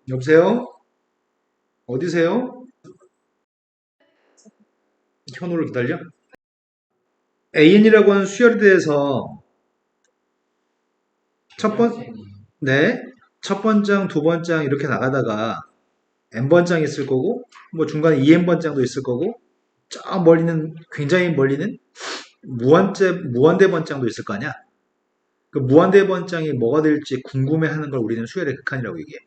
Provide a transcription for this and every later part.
여보세요? 어디세요? 현우를 기다려? AN이라고 하는 수열에 대해서 첫 번, 네, 첫 번장, 두 번장 이렇게 나가다가 N번장이 있을 거고, 뭐 중간에 2N번장도 있을 거고, 저 멀리는, 굉장히 멀리는 무한대 번장도 있을 거 아니야? 그 무한대 번장이 뭐가 될지 궁금해 하는 걸 우리는 수열의 극한이라고 얘기해.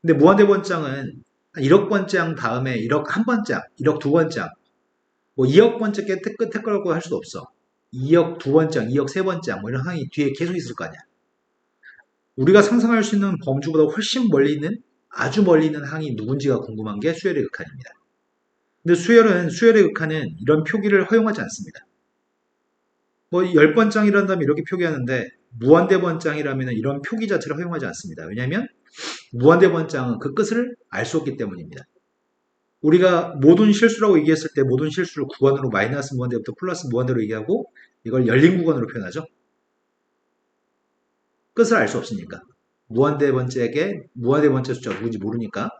근데 무한대 번장은 1억 번장 다음에 1억 한 번장, 1억 두 번장, 뭐 2억 번째 끝에 거라고 할 수도 없어. 2억 두 번째, 2억 세 번째, 뭐 이런 항이 뒤에 계속 있을 거 아니야. 우리가 상상할 수 있는 범주보다 훨씬 멀리 있는, 아주 멀리 있는 항이 누군지가 궁금한 게 수열의 극한입니다. 근데 수열의 극한은 이런 표기를 허용하지 않습니다. 뭐 10번장이란다면 이렇게 표기하는데 무한대번장이라면 이런 표기 자체를 허용하지 않습니다. 왜냐하면 무한대번장은 그 끝을 알 수 없기 때문입니다. 우리가 모든 실수라고 얘기했을 때 모든 실수를 구간으로 마이너스 무한대부터 플러스 무한대로 얘기하고 이걸 열린 구간으로 표현하죠. 끝을 알 수 없으니까. 무한대번째 숫자가 누군지 모르니까.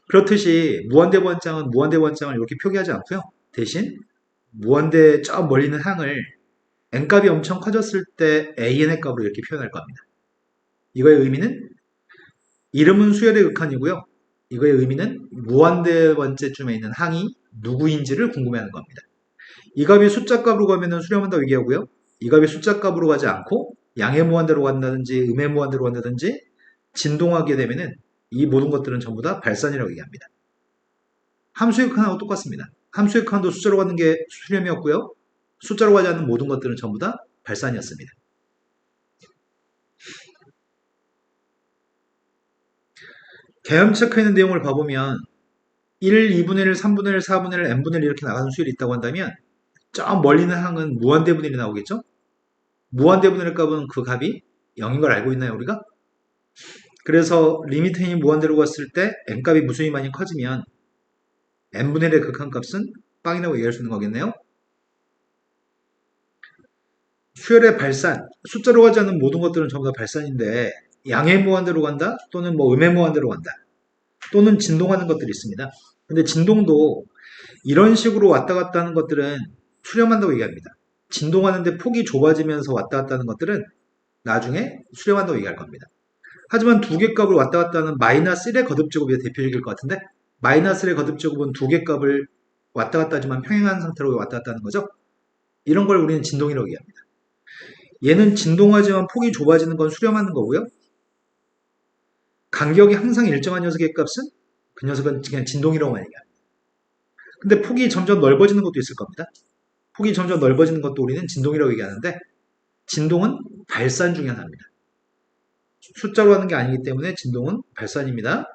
그렇듯이 무한대번장은 무한대번장을 이렇게 표기하지 않고요. 대신 무한대 저 멀리 있는 항을 n값이 엄청 커졌을 때 an의 값으로 이렇게 표현할 겁니다. 이거의 의미는 이름은 수열의 극한이고요. 이거의 의미는 무한대번째쯤에 있는 항이 누구인지를 궁금해하는 겁니다. 이 값이 숫자 값으로 가면은 수렴한다고 얘기하고요. 이 값이 숫자 값으로 가지 않고 양의 무한대로 간다든지 음의 무한대로 간다든지 진동하게 되면은 이 모든 것들은 전부 다 발산이라고 얘기합니다. 함수의 극한하고 똑같습니다. 함수의 극한도 숫자로 가는 게 수렴이었고요. 숫자로 가지 않는 모든 것들은 전부 다 발산이었습니다. 개념 체크하는 내용을 봐보면 1, 2분의 1, 3분의 1, 4분의 1, n분의 1 이렇게 나가는 수열이 있다고 한다면 저 멀리 있는 항은 무한대분의 1이 나오겠죠? 무한대분의 1 값은 그 값이 0인 걸 알고 있나요, 우리가? 그래서 리미트 n이 무한대로 갔을 때 n값이 무수히 많이 커지면 n분의 1의 극한값은 빵이라고 얘기할 수 있는 거겠네요. 수열의 발산, 숫자로 가지 않는 모든 것들은 전부 다 발산인데 양의 무한대로 간다 또는 뭐 음의 무한대로 간다 또는 진동하는 것들이 있습니다. 근데 진동도 이런 식으로 왔다 갔다 하는 것들은 수렴한다고 얘기합니다. 진동하는데 폭이 좁아지면서 왔다 갔다 하는 것들은 나중에 수렴한다고 얘기할 겁니다. 하지만 두 개 값을 왔다 갔다 하는 마이너스 1의 거듭제곱이 대표적일 것 같은데 마이너스 1의 거듭제곱은 두 개 값을 왔다 갔다 하지만 평행한 상태로 왔다 갔다 하는 거죠. 이런 걸 우리는 진동이라고 얘기합니다. 얘는 진동하지만 폭이 좁아지는 건 수렴하는 거고요. 간격이 항상 일정한 녀석의 값은 그 녀석은 그냥 진동이라고만 얘기합니다. 근데 폭이 점점 넓어지는 것도 있을 겁니다. 폭이 점점 넓어지는 것도 우리는 진동이라고 얘기하는데 진동은 발산 중에 하나입니다. 숫자로 하는 게 아니기 때문에 진동은 발산입니다.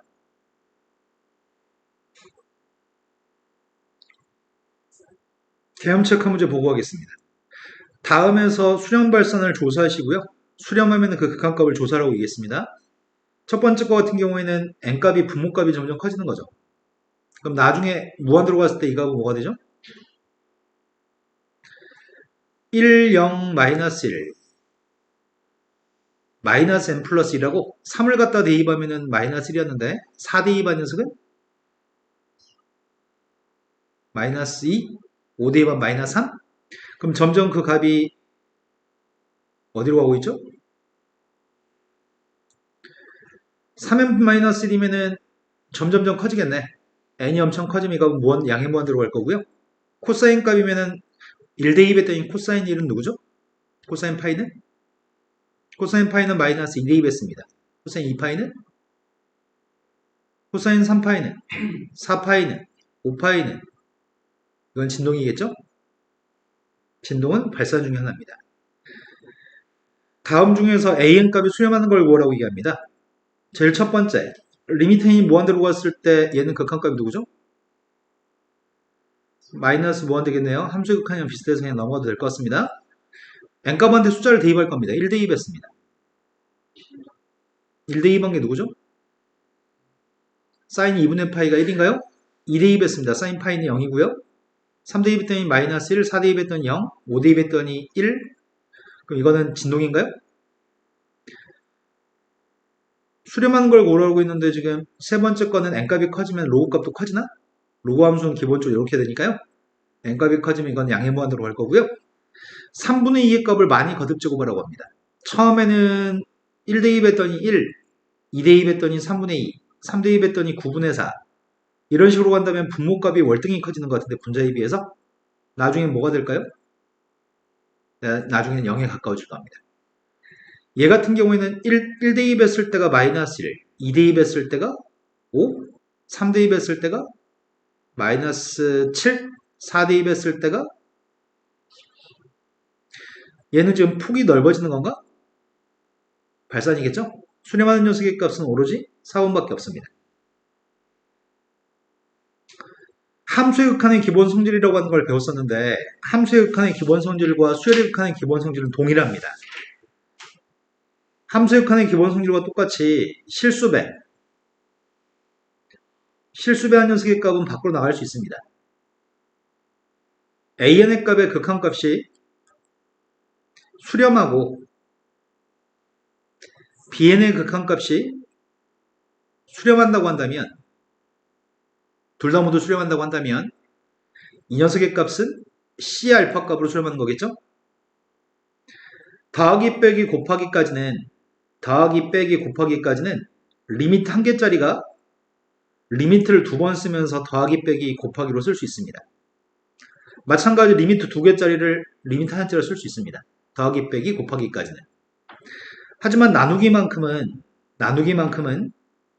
개념 체크 문제 보고하겠습니다. 다음에서 수렴 발산을 조사하시고요. 수렴하면 그 극한값을 조사라고 얘기했습니다. 첫 번째 거 같은 경우에는 n값이 분모값이 점점 커지는 거죠. 그럼 나중에 무한대로 갔을 때 이 값은 뭐가 되죠? 1, 0, 마이너스 1, 마이너스 n 플러스 1하고 3을 갖다 대입하면 마이너스 1이었는데 4 대입한 녀석은 마이너스 2, 5 대입하면 마이너스 3? 그럼 점점 그 값이 어디로 가고 있죠? 3n 마이너스 1이면은 점점점 커지겠네. n이 엄청 커지면 이 값은 양의 무한대로 갈 거고요. 코사인 값이면은 1 대입했더니 코사인 1은 누구죠? 코사인 파이는? 코사인 파이는 마이너스 2 대입했습니다. 코사인 2파이는? 코사인 3파이는? 4파이는? 5파이는? 이건 진동이겠죠? 진동은 발산 중에 하나입니다. 다음 중에서 an 값이 수렴하는 걸 뭐라고 얘기합니다. 제일 첫 번째, 리미트 n이 무한대로 갔을 때 얘는 극한값이 누구죠? 마이너스 무한 되겠네요. 함수의 극한이랑 비슷해서 그냥 넘어가도 될 것 같습니다. n값한테 숫자를 대입할 겁니다. 1 대입했습니다. 1 대입한 게 누구죠? 사인 2분의 파이가 1인가요? 2 대입했습니다. 사인 파이는 0이고요. 3 대입했더니 마이너스 1, 4 대입했더니 0, 5 대입했더니 1. 그럼 이거는 진동인가요? 수렴하는 걸 고려하고 있는데 지금 세 번째 거는 n값이 커지면 로그 값도 커지나? 로그 함수는 기본적으로 이렇게 되니까요. n값이 커지면 이건 양의 무한대로 갈 거고요. 3분의 2의 값을 많이 거듭 제곱하라고 합니다. 처음에는 1대 2 했더니 1, 2대 2 했더니 3분의 2, 3대 2 했더니 9분의 4. 이런 식으로 간다면 분모값이 월등히 커지는 것 같은데 분자에 비해서 나중에 뭐가 될까요? 나중에는 0에 가까워질 겁니다. 얘 같은 경우에는 1대 2 했을 때가 마이너스 1, 2대 2 했을 때가 5, 3대 2 했을 때가 마이너스 7, 4대 2 했을 때가 얘는 지금 폭이 넓어지는 건가? 발산이겠죠? 수렴하는 녀석의 값은 오로지 4번밖에 없습니다. 함수의 극한의 기본 성질이라고 하는 걸 배웠었는데 함수의 극한의 기본 성질과 수열의 극한의 기본 성질은 동일합니다. 함수의 극한의 기본 성질과 똑같이 실수배한 녀석의 값은 밖으로 나갈 수 있습니다. an의 값의 극한값이 수렴하고 bn의 극한값이 수렴한다고 한다면 둘 다 모두 수렴한다고 한다면 이 녀석의 값은 C알파 값으로 수렴하는 거겠죠? 더하기 빼기 곱하기까지는 리미트 한 개짜리가 리미트를 두 번 쓰면서 더하기 빼기 곱하기로 쓸 수 있습니다. 마찬가지로 리미트 두 개짜리를 리미트 하나짜리로 쓸 수 있습니다. 더하기 빼기 곱하기까지는. 하지만 나누기만큼은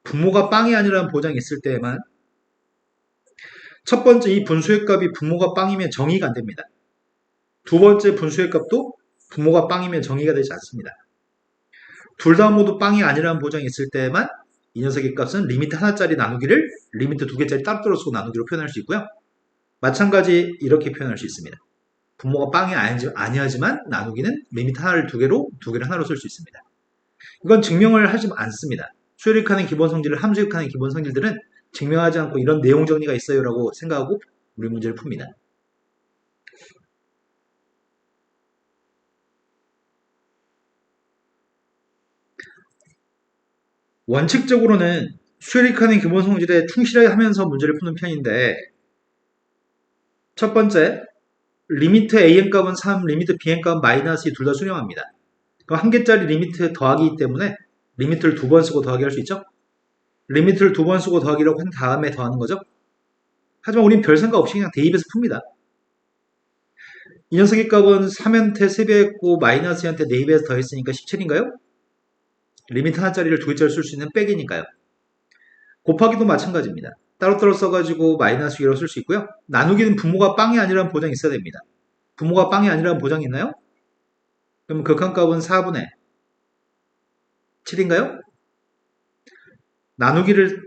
분모가 빵이 아니라는 보장이 있을 때에만 첫 번째 이 분수의 값이 분모가 빵이면 정의가 안 됩니다. 두 번째 분수의 값도 분모가 빵이면 정의가 되지 않습니다. 둘 다 모두 빵이 아니라는 보장이 있을 때에만 이 녀석의 값은 리미트 하나짜리 나누기를 리미트 두 개짜리 따로따로 쓰고 나누기로 표현할 수 있고요. 마찬가지 이렇게 표현할 수 있습니다. 분모가 빵이 아니하지만 나누기는 리미트 하나를 두 개를 하나로 쓸 수 있습니다. 이건 증명을 하지 않습니다. 수열익하는 기본 성질을 함수익하는 기본 성질들은 증명하지 않고 이런 내용 정리가 있어요라고 생각하고 우리 문제를 풉니다. 원칙적으로는 수열익하는 기본 성질에 충실하게 하면서 문제를 푸는 편인데 첫 번째, 리미트 an값은 3, 리미트 bn값은 마이너스 2 둘 다 수렴합니다. 그럼 한 개짜리 리미트 더하기이기 때문에 리미트를 두 번 쓰고 더하기 할 수 있죠? 리미트를 두 번 쓰고 더하기라고 한 다음에 더하는 거죠? 하지만 우린 별 생각 없이 그냥 대입해서 풉니다. 이 녀석의 값은 3한테 3배했고 마이너스 2한테 4배해서 더했으니까 17인가요? 리미트 하나짜리를 두 개짜리 쓸 수 있는 백이니까요. 곱하기도 마찬가지입니다. 따로따로 써가지고 마이너스 2로 쓸 수 있고요. 나누기는 분모가 빵이 아니라는 보장이 있어야 됩니다. 분모가 빵이 아니라는 보장이 있나요? 그럼 극한값은 4분의 7인가요? 나누기를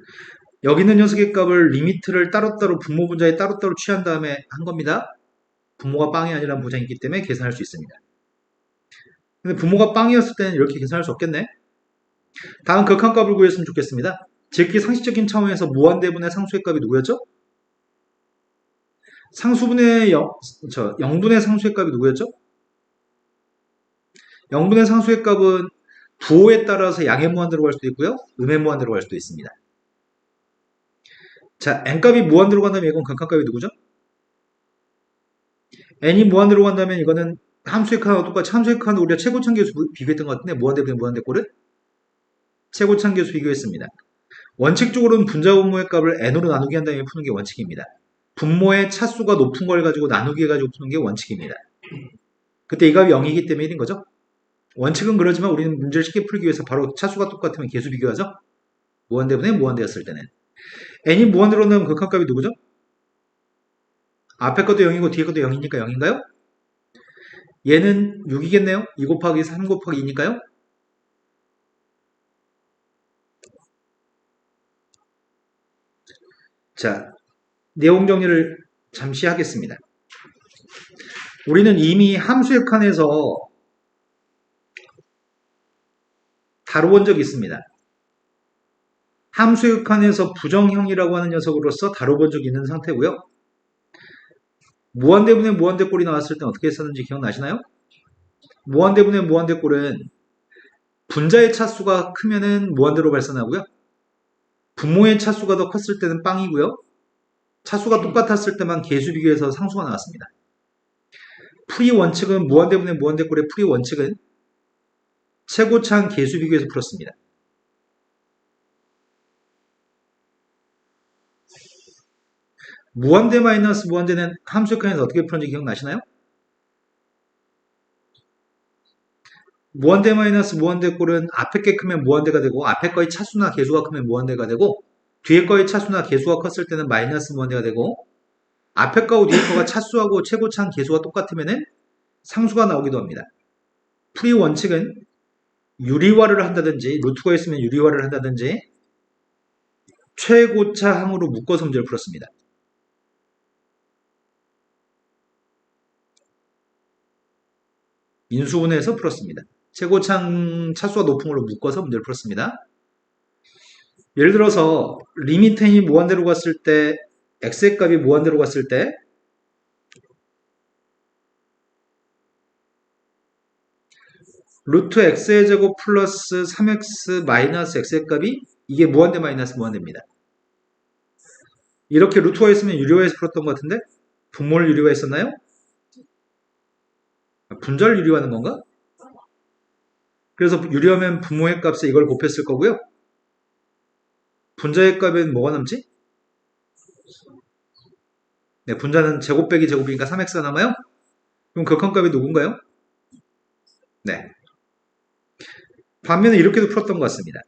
여기 있는 녀석의 값을 리미트를 따로따로 분모 분자에 따로따로 취한 다음에 한 겁니다. 분모가 빵이 아니라는 보장이 있기 때문에 계산할 수 있습니다. 근데 분모가 빵이었을 때는 이렇게 계산할 수 없겠네. 다음 극한값을 구했으면 좋겠습니다. 제끼 상식적인 차원에서 무한대분의 상수의 값이 누구였죠? 상수분의 0분의 상수의 값이 누구였죠? 0분의 상수의 값은 부호에 따라서 양의 무한대로 갈 수도 있고요. 음의 무한대로 갈 수도 있습니다. 자, n값이 무한대로 간다면 이건 극한값이 누구죠? n이 무한대로 간다면 이거는 함수의 칸하고 똑같이 함수의 칸도 우리가 최고차계수 비교했던 것 같은데 무한대분의 무한대꼴은 최고차계수 비교했습니다. 원칙적으로는 분자 분모의 값을 n으로 나누기 한 다음에 푸는 게 원칙입니다. 분모의 차수가 높은 걸 가지고 나누기 해가지고 푸는 게 원칙입니다. 그때 이 값이 0이기 때문에 1인 거죠. 원칙은 그러지만 우리는 문제를 쉽게 풀기 위해서 바로 차수가 똑같으면 계수 비교하죠. 무한대분의 무한대였을 때는 n이 무한대로 나오면 극한값이 누구죠? 앞에 것도 0이고 뒤에 것도 0이니까 0인가요? 얘는 6이겠네요. 2 곱하기 3 곱하기 2니까요. 자, 내용 정리를 잠시 하겠습니다. 우리는 이미 함수의 칸에서 다뤄본 적이 있습니다. 함수의 칸에서 부정형이라고 하는 녀석으로서 다뤄본 적이 있는 상태고요. 무한대분의 무한대꼴이 나왔을 때 어떻게 했었는지 기억나시나요? 무한대분의 무한대꼴은 분자의 차수가 크면은 무한대로 발산하고요. 분모의 차수가 더 컸을 때는 빵이고요. 차수가 똑같았을 때만 계수 비교해서 상수가 나왔습니다. 풀이 원칙은 무한대분의 무한대꼴의 풀이 원칙은 최고차항 계수 비교해서 풀었습니다. 무한대 마이너스 무한대는 함수의 칸에서 어떻게 풀었는지 기억나시나요? 무한대 마이너스 무한대 꼴은 앞에 게 크면 무한대가 되고 앞에 거의 차수나 계수가 크면 무한대가 되고 뒤에 거의 차수나 계수가 컸을 때는 마이너스 무한대가 되고 앞에 거하고 뒤에 거가 차수하고 최고차항 계수가 똑같으면 상수가 나오기도 합니다. 풀이 원칙은 유리화를 한다든지 루트가 있으면 유리화를 한다든지 최고차항으로 묶어서 문제를 풀었습니다. 인수분해해서 풀었습니다. 최고차항 차수가 높은 걸로 묶어서 문제를 풀었습니다. 예를 들어서 리미트 n이 무한대로 갔을 때 x의 값이 무한대로 갔을 때 루트 x의 제곱 플러스 3x 마이너스 x의 값이 이게 무한대 마이너스 무한대입니다. 이렇게 루트가 있으면 유리화해서 풀었던 것 같은데 분모를 유리화 했었나요? 분자를 유리화하는 건가? 그래서 유리하면 분모의 값에 이걸 곱했을 거고요. 분자의 값엔 뭐가 남지? 네, 분자는 제곱 빼기 제곱이니까 3x가 남아요? 그럼 극한값이 누군가요? 네. 반면에 이렇게도 풀었던 것 같습니다.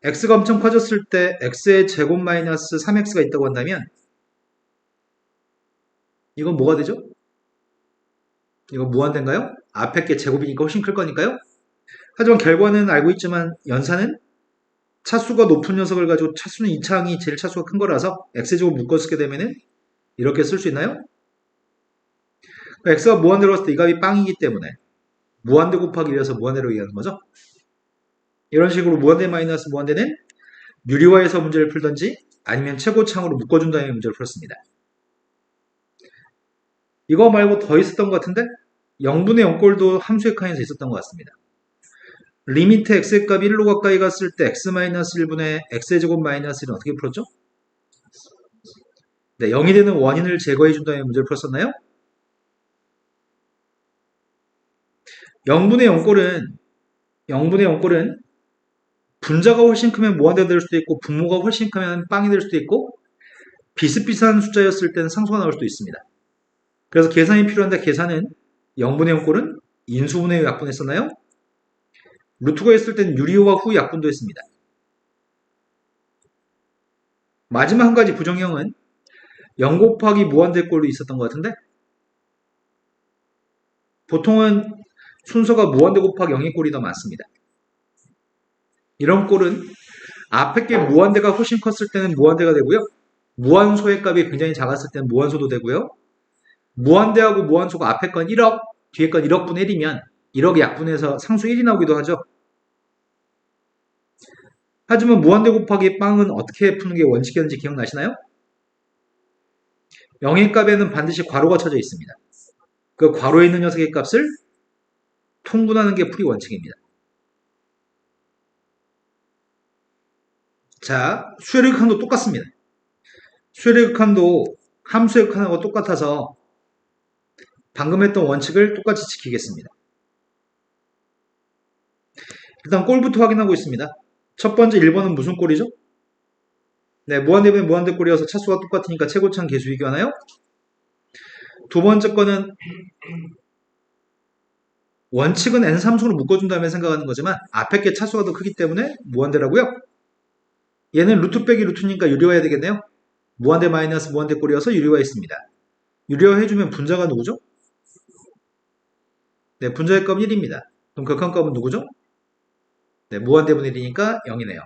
x가 엄청 커졌을 때 x의 제곱 마이너스 3x가 있다고 한다면 이건 뭐가 되죠? 이건 무한대인가요? 앞에 게 제곱이니까 훨씬 클 거니까요? 하지만 결과는 알고 있지만 연산은 차수가 높은 녀석을 가지고 차수는 2차항이 제일 차수가 큰 거라서 x제곱 묶어 쓰게 되면은 이렇게 쓸 수 있나요? x가 무한대로 갔을 때 이 값이 빵이기 때문에 무한대 곱하기 1이어서 무한대로 얘기하는 거죠. 이런 식으로 무한대 마이너스 무한대는 유리화해서 문제를 풀던지 아니면 최고차항으로 묶어준 다음에 문제를 풀었습니다. 이거 말고 더 있었던 것 같은데 0분의 0꼴도 함수의 칸에서 있었던 것 같습니다. 리미트 x의 값이 1로 가까이 갔을 때 x-1분의 x의 제곱 마이너스 1은 어떻게 풀었죠? 네, 0이 되는 원인을 제거해준 다음에 문제를 풀었었나요? 0분의 0꼴은 분자가 훨씬 크면 무한대가 될 수도 있고 분모가 훨씬 크면 빵이 될 수도 있고 비슷비슷한 숫자였을 때는 상수가 나올 수도 있습니다. 그래서 계산이 필요한데 계산은 0분의 0꼴은 인수분해 약분했었나요? 루트가 있을 때는 유리화 후 약분도 했습니다. 마지막 한 가지 부정형은 0 곱하기 무한대 꼴도 있었던 것 같은데 보통은 순서가 무한대 곱하기 0의 꼴이 더 많습니다. 이런 꼴은 앞에 게 무한대가 훨씬 컸을 때는 무한대가 되고요. 무한소의 값이 굉장히 작았을 때는 무한소도 되고요. 무한대하고 무한소가 앞에 건 1억, 뒤에 건 1억 분의 1이면 1억 약분해서 상수 1이 나오기도 하죠. 하지만 무한대 곱하기 빵은 어떻게 푸는 게 원칙이었는지 기억나시나요? 0의 값에는 반드시 괄호가 쳐져 있습니다. 그 괄호에 있는 녀석의 값을 통분하는 게 풀이 원칙입니다. 자, 수열의 극한도 똑같습니다. 수열의 극한도 함수의 극한하고 똑같아서 방금 했던 원칙을 똑같이 지키겠습니다. 일단 꼴부터 확인하고 있습니다. 첫 번째 1번은 무슨 꼴이죠? 네, 무한대분의 무한대 꼴이어서 차수가 똑같으니까 최고차항 계수 비교하나요? 두 번째 거는 원칙은 n3승으로 묶어준 다음에 생각하는 거지만 앞에 게 차수가 더 크기 때문에 무한대라고요. 얘는 루트 빼기 루트니까 유리화해야 되겠네요. 무한대 마이너스 무한대 꼴이어서 유리화했습니다. 유리화해주면 분자가 누구죠? 네, 분자의 값 1입니다. 그럼 극한값은 누구죠? 네, 무한대분의 1이니까 0이네요.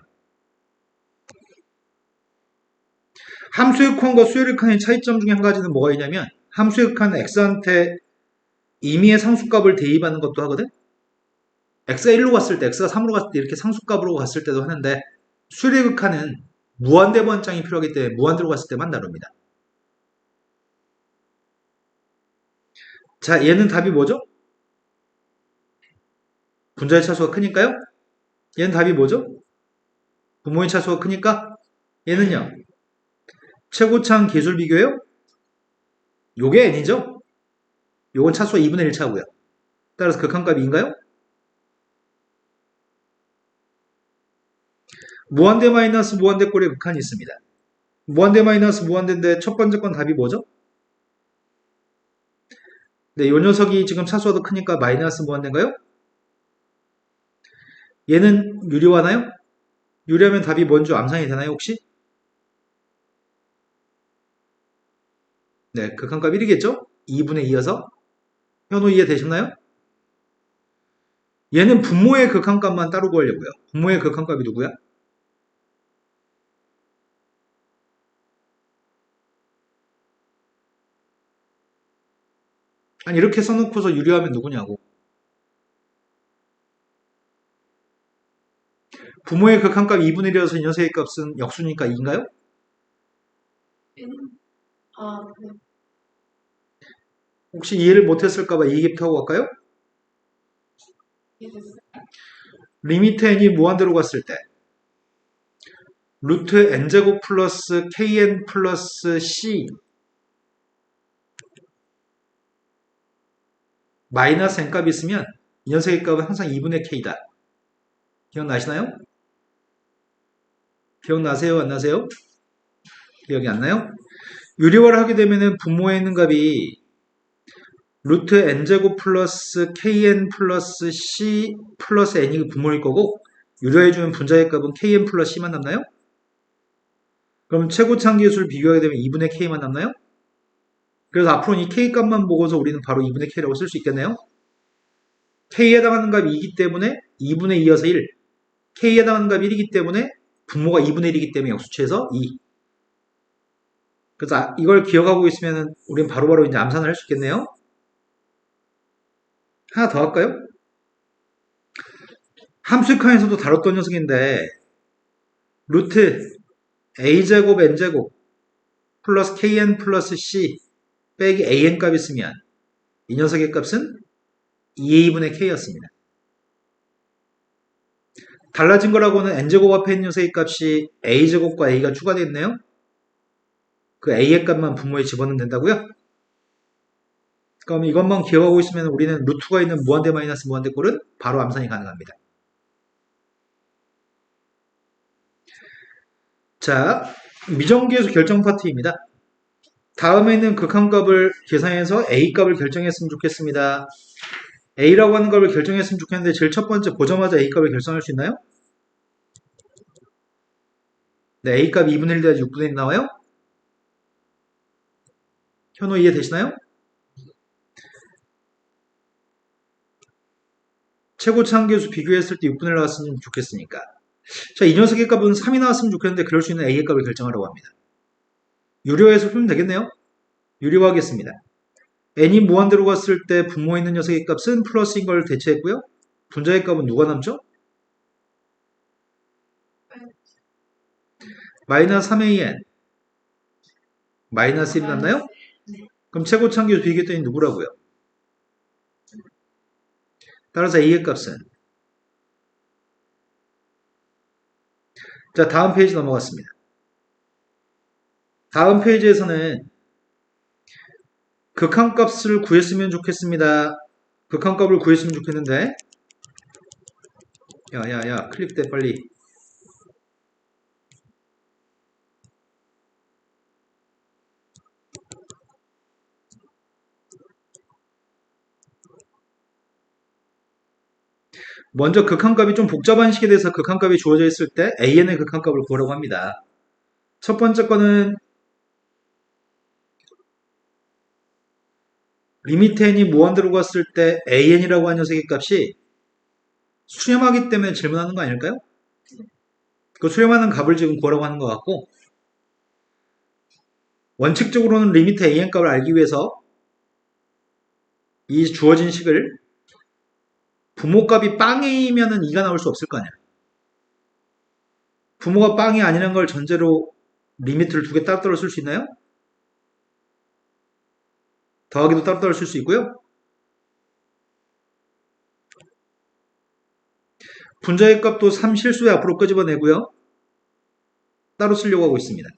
함수의 극한과 수열의 극한의 차이점 중에 한 가지는 뭐가 있냐면 함수의 극한은 x한테 임의의 상수값을 대입하는 것도 하거든. x가 1로 갔을 때, x가 3으로 갔을 때 이렇게 상수값으로 갔을 때도 하는데 수열의 극한은 무한대 번장이 필요하기 때문에 무한대로 갔을 때만 다룹니다. 자, 얘는 답이 뭐죠? 분자의 차수가 크니까요. 얘는 답이 뭐죠? 부모의 차수가 크니까 얘는요. 최고차항 계술 비교예요? 요게 n이죠? 요건 차수가 2분의 1차고요. 따라서 극한값이 2인가요? 무한대 마이너스 무한대 꼴에 극한이 있습니다. 무한대 마이너스 무한대인데 첫 번째 건 답이 뭐죠? 네, 요 녀석이 지금 차수가 더 크니까 마이너스 무한대인가요? 얘는 유리화나요? 유리하면 답이 뭔지 암산이 되나요, 혹시? 네, 극한값 1이겠죠? 2분의 2여서. 현우 이해 되셨나요? 얘는 분모의 극한값만 따로 구하려고요. 분모의 극한값이 누구야? 아니, 이렇게 써놓고서 유리하면 누구냐고. 부모의 극한값 2분의 1이어서 이 녀석의 값은 역수니까 2인가요? 네. 혹시 이해를 못했을까봐 이해부터 하고 갈까요? 리미트 n이 무한대로 갔을 때 루트 n제곱 플러스 kn 플러스 c 마이너스 n값이 있으면 이 녀석의 값은 항상 2분의 k다. 기억나시나요? 기억나세요? 안 나세요? 기억이 안 나요? 유리화를 하게 되면은 분모에 있는 값이 루트 n제곱 플러스 kn 플러스 c 플러스 n이 분모일 거고 유리화해주면 분자의 값은 kn 플러스 c만 남나요? 그럼 최고차항계수를 비교하게 되면 2분의 k만 남나요? 그래서 앞으로는 이 k 값만 보고서 우리는 바로 2분의 k라고 쓸 수 있겠네요. k에 해당하는 값이 2이기 때문에 2분의 2여서 1, k에 해당하는 값이 1이기 때문에 분모가 2분의 1이기 때문에 역수치에서 2. 그래서 이걸 기억하고 있으면 우린 바로바로 이제 암산을 할 수 있겠네요. 하나 더 할까요? 함수칸에서도 다뤘던 녀석인데 루트 a제곱 n제곱 플러스 kn 플러스 c 빼기 an 값이 있으면 이 녀석의 값은 2a분의 k였습니다. 달라진 거라고는 n제곱 앞에 있는 녀석의 값이 a제곱과 a가 추가되어 있네요. 그 a의 값만 분모에 집어넣으면 된다고요? 그럼 이것만 기억하고 있으면 우리는 루트가 있는 무한대 마이너스 무한대 꼴은 바로 암산이 가능합니다. 자, 미정계수 결정 파트입니다. 다음에 있는 극한값을 계산해서 A값을 결정했으면 좋겠습니다. A라고 하는 값을 결정했으면 좋겠는데 제일 첫 번째 보자마자 A값을 결정할 수 있나요? 네, A값 2분의 1 돼야지 6분의 1 나와요? 현호 이해되시나요? 최고차항계수 비교했을 때 6분의 1 나왔으면 좋겠으니까. 자, 이 녀석의 값은 3이 나왔으면 좋겠는데 그럴 수 있는 A의 값을 결정하라고 합니다. 유료해서 풀면 되겠네요? 유료하겠습니다. n이 무한대로 갔을 때 분모에 있는 녀석의 값은 플러스인 걸 대체했고요. 분자의 값은 누가 남죠? 마이너스 3an 마이너스 1이 남나요? 네. 그럼 최고차항계수 비교했더니 누구라고요? 따라서 a의 값은 자, 다음 페이지 넘어갔습니다. 다음 페이지에서는 극한값을 구했으면 좋겠습니다. 극한값을 구했으면 좋겠는데 야야야 클릭돼 빨리. 먼저 극한값이 좀 복잡한 식에 대해서 극한값이 주어져 있을 때 an의 극한값을 구하라고 합니다. 첫 번째 거는 리미트 n이 무한대로 갔을 때 an이라고 하는 녀석의 값이 수렴하기 때문에 질문하는 거 아닐까요? 그 수렴하는 값을 지금 구하라고 하는 것 같고 원칙적으로는 리미트 an 값을 알기 위해서 이 주어진 식을 부모값이 빵이면은 2가 나올 수 없을 거 아니야. 부모가 빵이 아니라는 걸 전제로 리미트를 두 개 따로따로 쓸 수 있나요? 더하기도 따로따로 쓸 수 있고요. 분자의 값도 3 실수에 앞으로 끄집어내고요. 따로 쓰려고 하고 있습니다.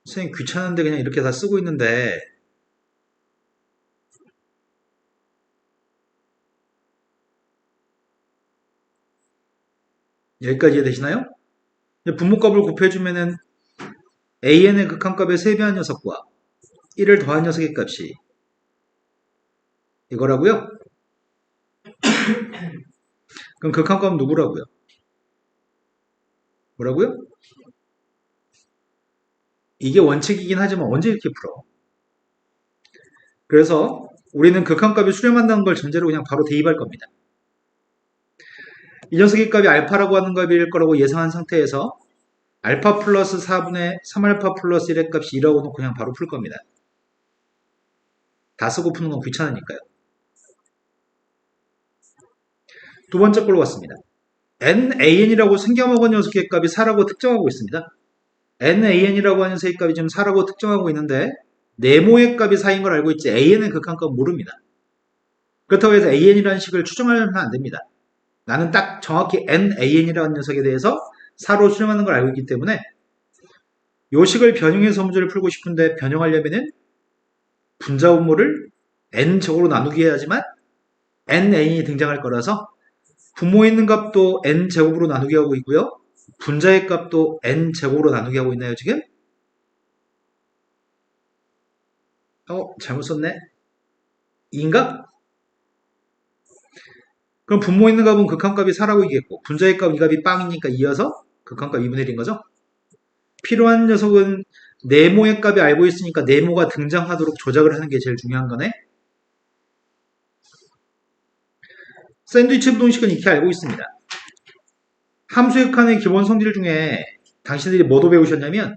선생님 귀찮은데 그냥 이렇게 다 쓰고 있는데 여기까지 이해되시나요? 분모값을 곱해주면은 an의 극한값의 3배한 녀석과 1을 더한 녀석의 값이 이거라고요? 그럼 극한값은 누구라고요? 뭐라고요? 이게 원칙이긴 하지만 언제 이렇게 풀어? 그래서 우리는 극한값이 수렴한다는 걸 전제로 그냥 바로 대입할 겁니다. 이 녀석의 값이 알파라고 하는 값일 거라고 예상한 상태에서 알파 플러스 4분의 3알파 플러스 1의 값이 2라고 놓고 그냥 바로 풀 겁니다. 다 쓰고 푸는 건 귀찮으니까요. 두 번째 걸로 갔습니다. nan이라고 생겨먹은 녀석의 값이 4라고 특정하고 있습니다. nan이라고 하는 녀석의 값이 지금 4라고 특정하고 있는데 네모의 값이 4인 걸 알고 있지 an의 극한값은 모릅니다. 그렇다고 해서 an이라는 식을 추정하면 안 됩니다. 나는 딱 정확히 nan이라는 녀석에 대해서 4로 수렴하는 걸 알고 있기 때문에 요 식을 변형해서 문제를 풀고 싶은데 변형하려면은 분자 분모를 n제곱으로 나누기 해야지만 nan이 등장할 거라서 분모에 있는 값도 n제곱으로 나누기 하고 있고요. 분자의 값도 n제곱으로 나누기 하고 있나요 지금? 잘못 썼네. 2인가? 그럼 분모에 있는 값은 극한값이 4라고 이겠고 분자의 값 이 값이 빵이니까 이어서 극한값 2분의 1인 거죠. 필요한 녀석은 네모의 값이 알고 있으니까 네모가 등장하도록 조작을 하는 게 제일 중요한 거네. 샌드위치 부동식은 이렇게 알고 있습니다. 함수의 칸의 기본 성질 중에 당신들이 뭐도 배우셨냐면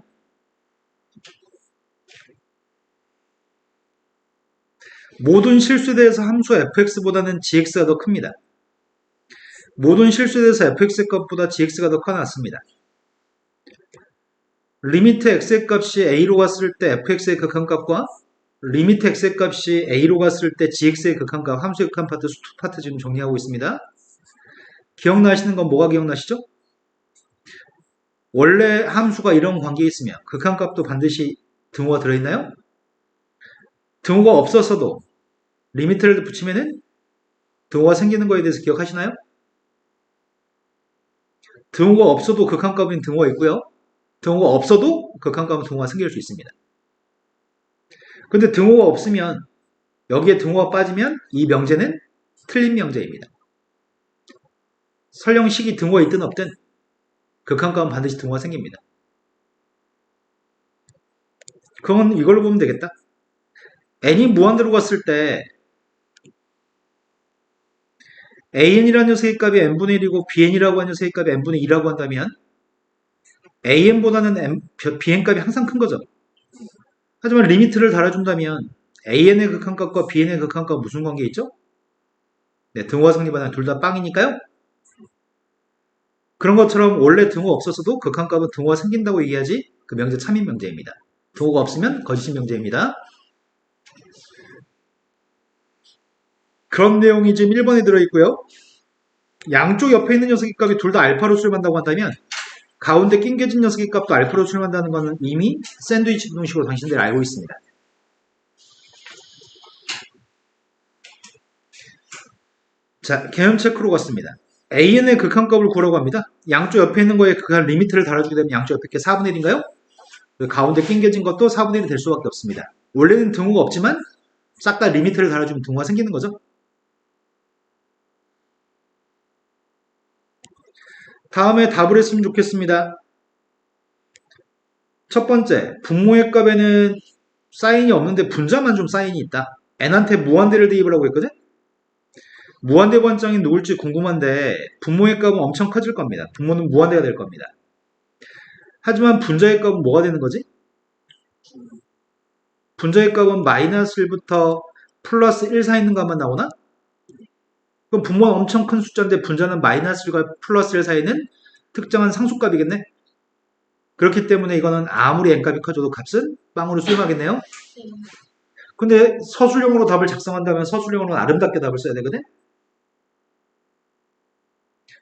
모든 실수에 대해서 함수 fx보다는 gx가 더 큽니다. 모든 실수에 대해서 fx의 값보다 gx가 더 커놨습니다. 리미트 x의 값이 a로 갔을 때 fx의 극한값과 리미트 x의 값이 a로 갔을 때 gx의 극한값, 함수의 극한 파트, 수투 파트 지금 정리하고 있습니다. 기억나시는 건 뭐가 기억나시죠? 원래 함수가 이런 관계에 있으면 극한값도 반드시 등호가 들어있나요? 등호가 없었어도 리미트를 붙이면은 등호가 생기는 거에 대해서 기억하시나요? 등호가 없어도 극한값인 등호가 있고요. 등호가 없어도 극한값은 등호가 생길 수 있습니다. 근데 등호가 없으면 여기에 등호가 빠지면 이 명제는 틀린 명제입니다. 설령 식이 등호가 있든 없든 극한값은 반드시 등호가 생깁니다. 그건 이걸로 보면 되겠다. n이 무한대로 갔을 때 an이라는 녀석의 값이 n분의 1이고 bn이라고 하는 녀석의 값이 n분의 2라고 한다면 an보다는 bn 값이 항상 큰 거죠. 하지만 리미트를 달아준다면 an의 극한값과 bn의 극한값 무슨 관계 있죠? 네, 등호가 성립하는 둘 다 빵이니까요. 그런 것처럼 원래 등호 없었어도 극한값은 등호가 생긴다고 얘기하지 그 명제 참인 명제입니다. 등호가 없으면 거짓인 명제입니다. 그런 내용이 지금 1번에 들어있고요. 양쪽 옆에 있는 녀석의 값이 둘 다 알파로 수렴한다고 한다면 가운데 낑겨진 녀석의 값도 알파로 수렴한다는 것은 이미 샌드위치 부동식으로 당신들이 알고 있습니다. 자, 개념 체크로 갔습니다. an의 극한값을 구하라고 합니다. 양쪽 옆에 있는 거에 극한 리미트를 달아주게 되면 양쪽 옆에 게 4분의 1인가요? 가운데 낑겨진 것도 4분의 1이 될 수밖에 없습니다. 원래는 등호가 없지만 싹 다 리미트를 달아주면 등호가 생기는 거죠. 다음에 답을 했으면 좋겠습니다. 첫 번째, 분모의 값에는 사인이 없는데 분자만 좀 사인이 있다. n한테 무한대를 대입을 하고 있거든? 무한대 번장이 누굴지 궁금한데 분모의 값은 엄청 커질 겁니다. 분모는 무한대가 될 겁니다. 하지만 분자의 값은 뭐가 되는 거지? 분자의 값은 마이너스 1부터 플러스 1 사이 있는 값만 나오나? 그럼 분모는 엄청 큰 숫자인데 분자는 마이너스 1과 플러스 1 사이는 특정한 상수값이겠네? 그렇기 때문에 이거는 아무리 n값이 커져도 값은 빵으로 수렴하겠네요? 근데 서술형으로 답을 작성한다면 서술형으로 아름답게 답을 써야 되거든?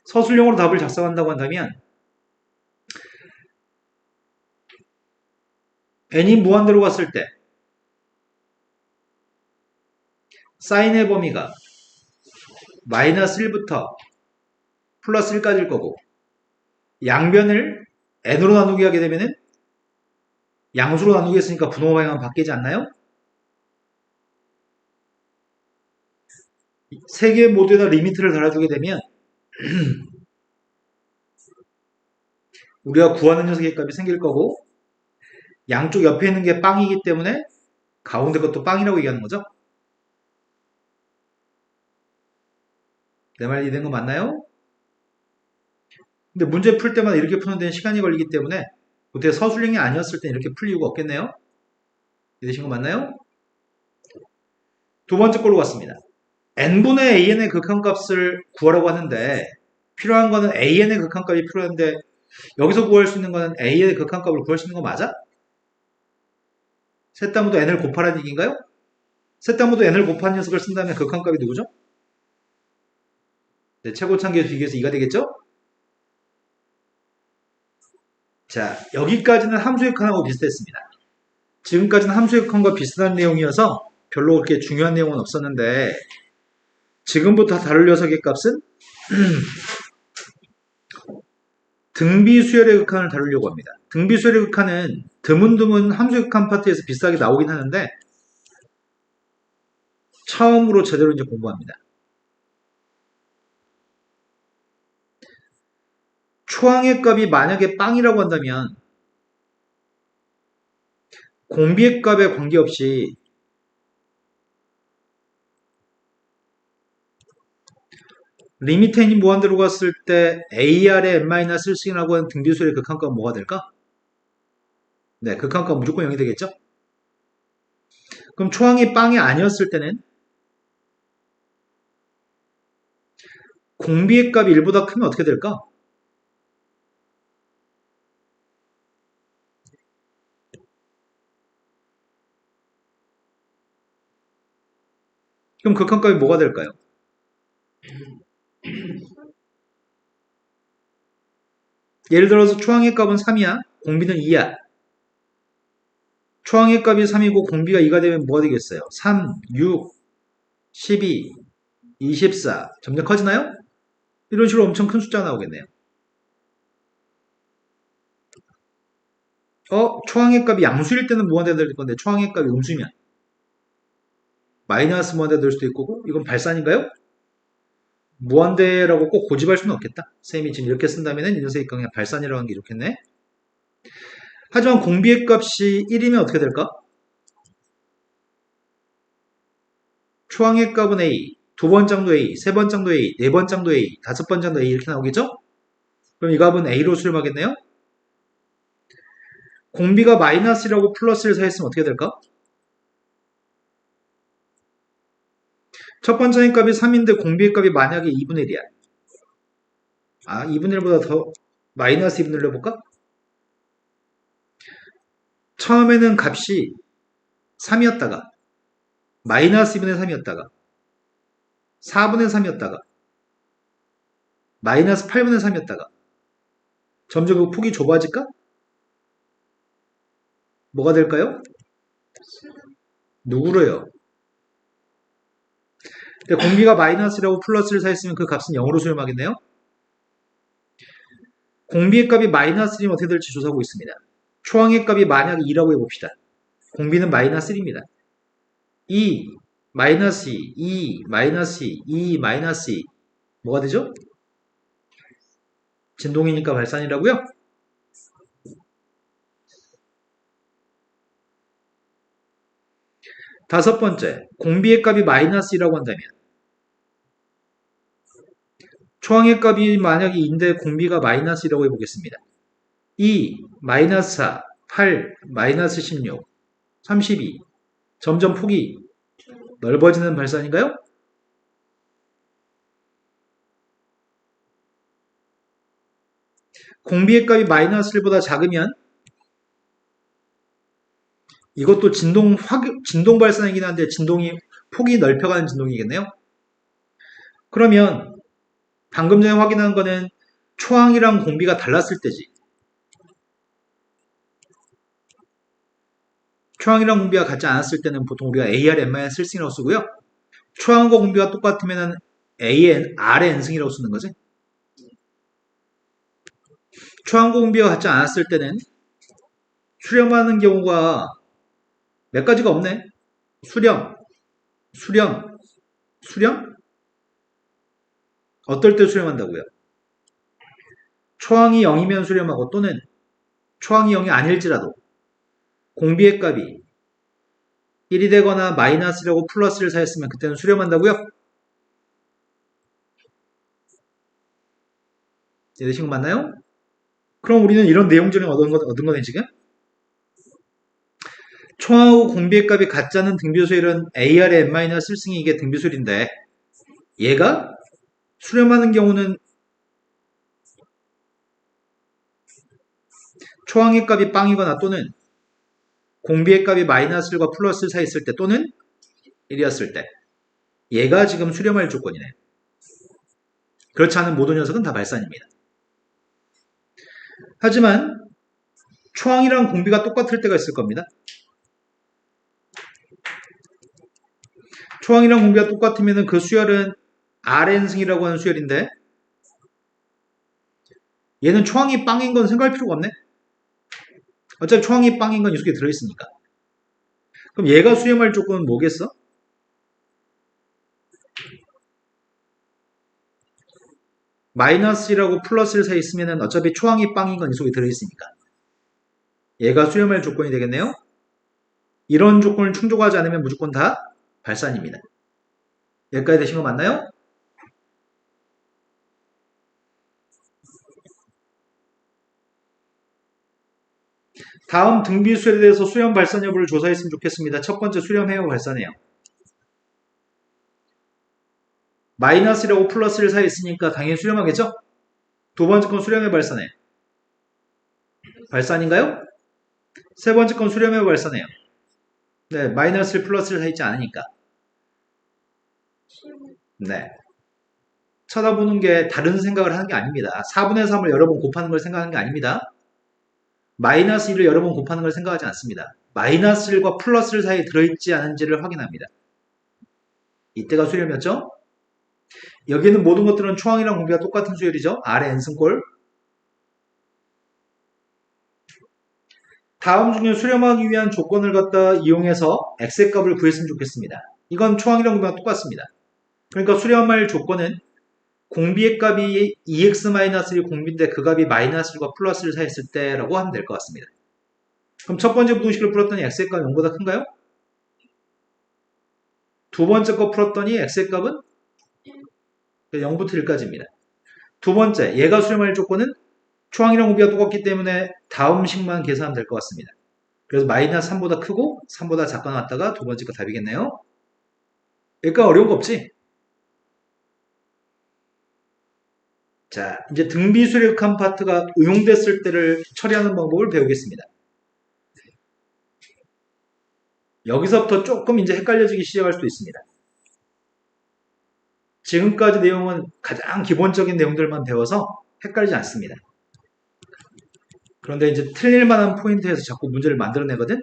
서술형으로 답을 작성한다고 한다면 n이 무한대로 갔을 때 사인의 범위가 마이너스 1부터 플러스 1까지일 거고 양변을 n으로 나누게 하게 되면은 양수로 나누게 했으니까 분모 방향은 바뀌지 않나요? 세 개 모두에다 리미트를 달아주게 되면 우리가 구하는 녀석의 값이 생길 거고 양쪽 옆에 있는 게 빵이기 때문에 가운데 것도 빵이라고 얘기하는 거죠. 내 말 이해된 거 맞나요? 근데 문제 풀 때마다 이렇게 푸는 데는 시간이 걸리기 때문에 어떻게 서술형이 아니었을 땐 이렇게 풀 이유가 없겠네요. 이해되신 거 맞나요? 두 번째 걸로 갔습니다. n분의 an의 극한값을 구하라고 하는데 필요한 거는 an의 극한값이 필요한데 여기서 구할 수 있는 거는 a의 극한값을 구할 수 있는 거 맞아? 셋 다 모두 n을 곱하라는 얘기인가요? 셋 다 모두 n을 곱한 녀석을 쓴다면 극한값이 누구죠? 네, 최고차기에 비교해서 2가 되겠죠? 자, 여기까지는 함수의 극한하고 비슷했습니다. 지금까지는 함수의 극한과 비슷한 내용이어서 별로 그렇게 중요한 내용은 없었는데 지금부터 다룰 녀석의 값은 등비수열의 극한을 다루려고 합니다. 등비수열의 극한은 드문드문 함수의 극한 파트에서 비슷하게 나오긴 하는데 처음으로 제대로 이제 공부합니다. 초항의 값이 만약에 빵이라고 한다면 공비의 값에 관계없이 리미트 n이 무한대로 갔을 때 AR의 n-1씩이라고 하는 등비수열의 극한값은 뭐가 될까? 네, 극한값 무조건 0이 되겠죠? 그럼 초항이 빵이 아니었을 때는 공비의 값이 1보다 크면 어떻게 될까? 그럼 극한값이 뭐가 될까요? 예를 들어서 초항의 값은 3이야. 공비는 2야. 초항의 값이 3이고 공비가 2가 되면 뭐가 되겠어요? 3, 6, 12, 24. 점점 커지나요? 이런 식으로 엄청 큰 숫자가 나오겠네요. 초항의 값이 양수일 때는 무한대가 될 건데 초항의 값이 음수면 마이너스 무한대가 될 수도 있고 이건 발산인가요? 무한대라고 꼭 고집할 수는 없겠다. 쌤이 지금 이렇게 쓴다면 이 녀석이 그냥 발산이라고 하는 게 좋겠네. 하지만 공비의 값이 1이면 어떻게 될까? 초항의 값은 A, 두 번장도 A, 세 번장도 A, 네 번장도 A, 다섯 번장도 A 이렇게 나오겠죠? 그럼 이 값은 A로 수렴하겠네요? 공비가 마이너스라고 플러스를 사이했으면 어떻게 될까? 첫 번째 값이 3인데 공비의 값이 만약에 2분의 1이야. 2분의 1보다 더 마이너스 2분의 1로 해볼까? 처음에는 값이 3이었다가 마이너스 2분의 3이었다가 4분의 3이었다가 마이너스 8분의 3이었다가 점점 그 폭이 좁아질까? 뭐가 될까요? 누구로요? 공비가 마이너스라고 플러스를 사했으면 그 값은 0으로 수렴하겠네요? 공비의 값이 마이너스1이면 어떻게 될지 조사하고 있습니다. 초항의 값이 만약에 2라고 해봅시다. 공비는 마이너스 1입니다. 2, 마이너스 2, 2, 마이너스 2, 2, 마이너스 2. 뭐가 되죠? 진동이니까 발산이라고요? 다섯 번째, 공비의 값이 마이너스 2라고 한다면 초항의 값이 만약에 2인데 공비가 마이너스 2라고 해보겠습니다. 2, 마이너스 4, 8, 마이너스 16, 32. 점점 폭이 넓어지는 발산인가요? 공비의 값이 마이너스 1보다 작으면 이것도 진동 발산이긴 한데 폭이 넓혀가는 진동이겠네요. 그러면 방금 전에 확인한 거는 초항이랑 공비가 달랐을 때지. 초항이랑 공비가 같지 않았을 때는 보통 우리가 AR-N-1승이라고 쓰고요. 초항과 공비가 똑같으면 R의 N승이라고 쓰는 거지. 초항과 공비가 같지 않았을 때는 수렴하는 경우가 몇 가지가 없네. 수렴, 수렴, 수렴? 어떨 때 수렴한다고요? 초항이 0이면 수렴하고 또는 초항이 0이 아닐지라도 공비의 값이 1이 되거나 마이너스라고 플러스를 사용했으면 그때는 수렴한다고요? 이해되신 거 맞나요? 그럼 우리는 이런 내용들을 얻은 거네 지금? 초항하고 공비의 값이 같자는 등비소일은 AR의 N-1승이 이게 등비소일인데 얘가 수렴하는 경우는 초항의 값이 빵이거나 또는 공비의 값이 마이너스 1과 플러스 1 사이 있을 때 또는 1이었을 때 얘가 지금 수렴할 조건이네. 그렇지 않은 모든 녀석은 다 발산입니다. 하지만 초항이랑 공비가 똑같을 때가 있을 겁니다. 초항이랑 공비가 똑같으면 그 수열은 Rn승이라고 하는 수열인데 얘는 초항이 빵인 건 생각할 필요가 없네. 어차피 초항이 빵인 건 이 속에 들어있으니까. 그럼 얘가 수렴할 조건은 뭐겠어? 마이너스 1하고 플러스 1 사이 있으면 어차피 초항이 빵인 건 이 속에 들어있으니까. 얘가 수렴할 조건이 되겠네요. 이런 조건을 충족하지 않으면 무조건 다 발산입니다. 여기까지 되신 거 맞나요? 다음 등비 수열에 대해서 수렴 발산 여부를 조사했으면 좋겠습니다. 첫 번째 수렴해요, 발산해요. 마이너스라고 플러스를 사이에 있으니까 당연히 수렴하겠죠? 두 번째 건 수렴해 발산해. 발산인가요? 세 번째 건 수렴해 발산해요. 네, 마이너스 플러스를 사이에 있지 않으니까. 네. 쳐다보는 게 다른 생각을 하는 게 아닙니다. 4분의 3을 여러 번 곱하는 걸 생각하는 게 아닙니다. 마이너스 1을 여러 번 곱하는 걸 생각하지 않습니다. 마이너스 1과 플러스 1 사이에 들어있지 않은지를 확인합니다. 이때가 수렴이었죠? 여기는 모든 것들은 초항이랑 공비가 똑같은 수열이죠. R의 N승꼴. 다음 중에 수렴하기 위한 조건을 갖다 이용해서 X의 값을 구했으면 좋겠습니다. 이건 초항이랑 공비가 똑같습니다. 그러니까 수렴할 조건은 공비의 값이 2x-1 공비인데 그 값이 마이너스 1과 플러스 1 사이에 있을 때라고 하면 될 것 같습니다. 그럼 첫 번째 부등식을 풀었더니 x의 값이 0보다 큰가요? 두 번째 거 풀었더니 x의 값은 0부터 1까지입니다. 두 번째, 얘가 수렴할 조건은 초항이랑 공비가 똑같기 때문에 다음 식만 계산하면 될 것 같습니다. 그래서 마이너스 3보다 크고 3보다 작거나 같다가 두 번째 거 답이겠네요. 그러니까 어려운 거 없지? 자, 이제 등비수력한 파트가 응용됐을 때를 처리하는 방법을 배우겠습니다. 여기서부터 조금 이제 헷갈려지기 시작할 수도 있습니다. 지금까지 내용은 가장 기본적인 내용들만 배워서 헷갈리지 않습니다. 그런데 이제 틀릴 만한 포인트에서 자꾸 문제를 만들어내거든?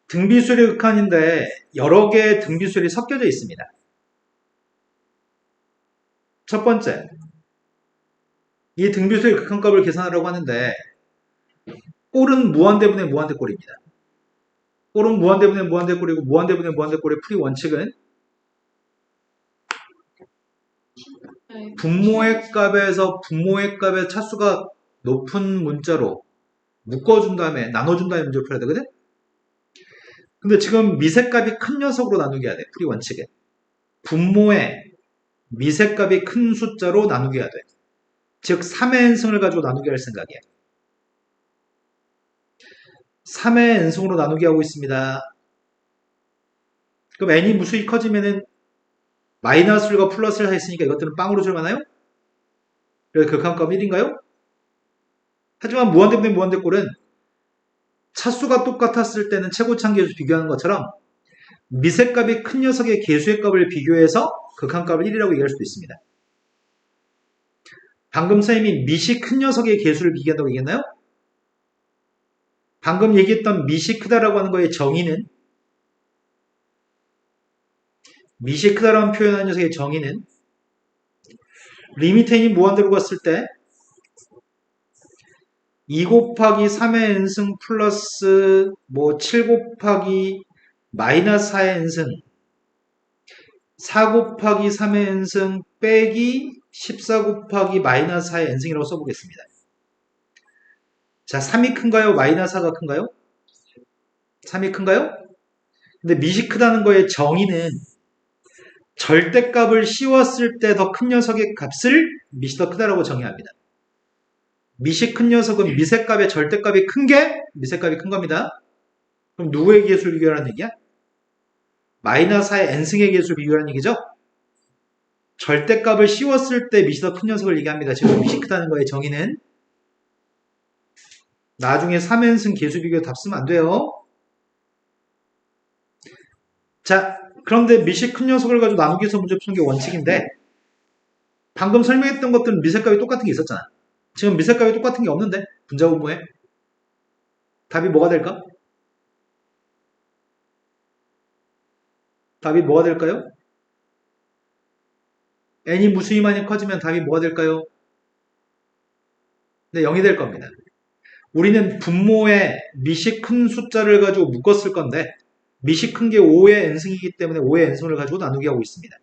등비수열의 극한인데 여러 개의 등비수열이 섞여져 있습니다. 첫 번째, 이 등비수열의 극한값을 계산하려고 하는데 꼴은 무한대분의 무한대꼴입니다. 꼴은 무한대분의 무한대꼴이고 무한대분의 무한대꼴의 풀이 원칙은 분모의 값에서 분모의 값의 차수가 높은 문자로 묶어준 다음에 나눠준 다음에 문제를 풀어야 되거든? 근데 지금 미세값이 큰 녀석으로 나누게 해야 돼. 풀이 원칙에. 분모의 미세값이 큰 숫자로 나누게 해야 돼. 즉 3의 n승을 가지고 나누게 할 생각이야. 3의 n승으로 나누게 하고 있습니다. 그럼 n이 무수히 커지면은 마이너스 1과 플러스 1을 했으니까 이것들은 빵으로 줄만하요? 그래서 극한값 1인가요? 하지만 무한대분의 무한대꼴은 차수가 똑같았을 때는 최고차항 계수 비교하는 것처럼 미세값이 큰 녀석의 계수의 값을 비교해서 극한값을 1이라고 얘기할 수도 있습니다. 방금 선생님이 미시 큰 녀석의 계수를 비교한다고 얘기했나요? 방금 얘기했던 미시 크다라고 하는 거의 정의는 미시 크다라는 표현하는 녀석의 정의는 리미트 n이 무한대로 갔을 때 2 곱하기 3의 n승 플러스 7 곱하기 마이너스 4의 n승 4 곱하기 3의 n승 빼기 14 곱하기 마이너스 4의 n승이라고 써보겠습니다. 자, 3이 큰가요? 마이너스 4가 큰가요? 3이 큰가요? 근데 미시 크다는 거의 정의는 절대값을 씌웠을 때 더 큰 녀석의 값을 미시 더 크다라고 정의합니다. 미시 큰 녀석은 미세값의 절대값이 큰 게 미세값이 큰 겁니다. 그럼 누구의 계수를 비교하라는 얘기야? 마이너스 4의 n승의 계수를 비교하라는 얘기죠? 절대값을 씌웠을 때 미시 더 큰 녀석을 얘기합니다. 지금 미시 크다는 거의 정의는 나중에 3n승 계수 비교 답 쓰면 안 돼요. 자, 그런데 미시 큰 녀석을 가지고 나누기해서 문제 푸는 게 원칙인데 방금 설명했던 것들은 미세값이 똑같은 게 있었잖아. 지금 미세값이 똑같은 게 없는데 분자 분모에 답이 뭐가 될까? 답이 뭐가 될까요? n이 무수히만이 커지면 답이 뭐가 될까요? 네, 0이 될 겁니다. 우리는 분모에 미시 큰 숫자를 가지고 묶었을 건데 미시 큰 게 5의 n승이기 때문에 5의 n승을 가지고 나누기 하고 있습니다.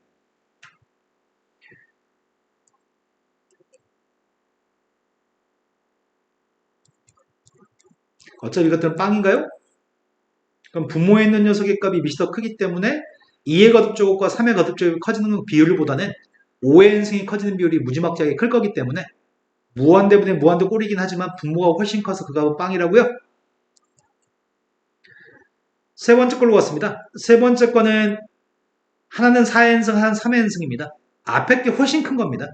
어차피 이것들은 빵인가요? 그럼 분모에 있는 녀석의 값이 미시 더 크기 때문에 2의 거듭제곱과 3의 거듭제곱이 커지는 비율보다는 5의 n승이 커지는 비율이 무지막지하게 클 거기 때문에 무한대분의 무한대 꼴이긴 하지만 분모가 훨씬 커서 그 값은 빵이라고요. 세 번째 걸로 갔습니다. 세 번째 거는 하나는 4n승, 하나는 3n승입니다. 앞에 게 훨씬 큰 겁니다.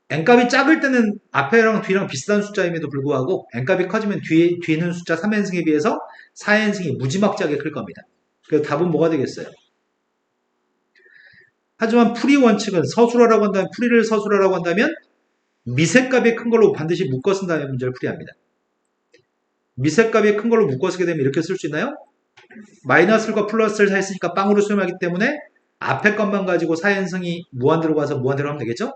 n값이 작을 때는 앞에랑 뒤랑 비슷한 숫자임에도 불구하고 n값이 커지면 뒤에 있는 숫자 3n승에 비해서 4n승이 무지막지하게 클 겁니다. 그래서 답은 뭐가 되겠어요? 하지만 풀이 원칙은 서술하라고 한다면 풀이를 서술하라고 한다면 미세값이 큰 걸로 반드시 묶어 쓴 다음에 문제를 풀이합니다. 미세값이 큰 걸로 묶어 쓰게 되면 이렇게 쓸 수 있나요? 마이너스과 플러스를 사이으니까 빵으로 수렴하기 때문에 앞에 것만 가지고 4n승이 무한대로 가서 무한대로 하면 되겠죠?